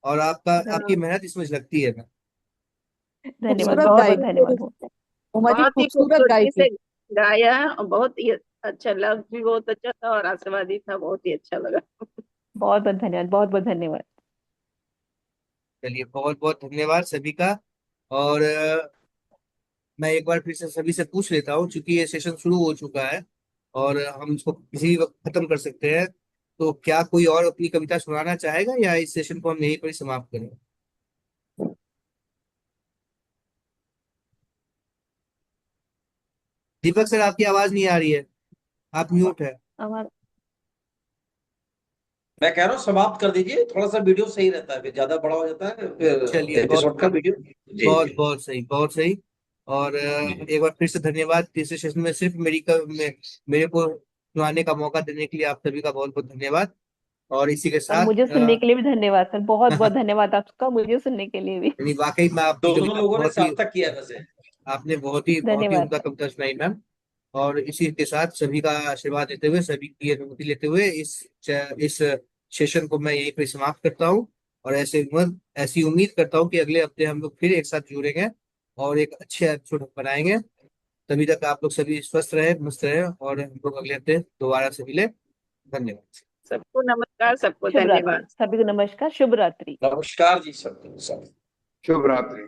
और आपका, आपकी हाँ, मेहनत इसमें लगती है। धन्यवाद, खूबसूरत बहुत गाई बहुत है धन्यवाद। उमा जी, बहुत ही खूबसूरत गाई खूबसूरती थी। से गाया है और बहुत ही अच्छा, लफ्ज भी बहुत अच्छा था और आशावादी था, बहुत ही अच्छा लगा। बहुत बहुत धन्यवाद, बहुत बहुत धन्यवाद। चलिए, बहुत बहुत धन्यवाद सभी का। और मैं एक बार फिर से सभी से पूछ लेता हूँ, क्योंकि ये सेशन शुरू हो चुका है और हम इसको किसी वक्त खत्म कर सकते हैं। तो क्या कोई और अपनी कविता सुनाना चाहेगा, या इस सेशन को हम यहीं पर ही समाप्त करें? दीपक सर, आपकी आवाज नहीं आ रही है, आप म्यूट है। हमारा मैं कह रहा हूँ समाप्त कर दीजिए, थोड़ा सा वीडियो सही रहता है, फिर ज्यादा बड़ा हो जाता है चलिए, फिर बहुत एपिसोड का वीडियो। जी बहुत जी बहुत सही, बहुत सही। और जी। एक बार फिर से धन्यवाद। तीसरे सेशन में सिर्फ मेरे को सुनाने का मौका देने के लिए आप सभी का बहुत बहुत धन्यवाद। और इसी के और साथ मुझे सुनने के लिए भी धन्यवाद सर, बहुत बहुत धन्यवाद आपका मुझे सुनने के लिए भी। यानी वाकई में आपकी दोनों कविता लोगों ने बहुत ही, सार्थक किया वैसे। आपने बहुत ही धन्यवाद उम्दा सर। कविता सुनाई मैम। और इसी के साथ सभी का आशीर्वाद लेते हुए, सभी की अनुमति लेते हुए, इस सेशन को मैं यहीं पे समाप्त करता हूँ। और ऐसी उम्मीद करता हूँ कि अगले हफ्ते हम लोग फिर एक साथ जुड़ेंगे और एक अच्छे एपिसोड बनाएंगे। तभी तक आप लोग सभी स्वस्थ रहे, मस्त रहे, और हम लोग अगले हफ्ते दोबारा से मिले। धन्यवाद। सबको नमस्कार, सबको शुभ रात्रि धन्यवाद। सभी को, नमस्कार, शुभ रात्रि। नमस्कार जी सब सब। शुभ रात्रि।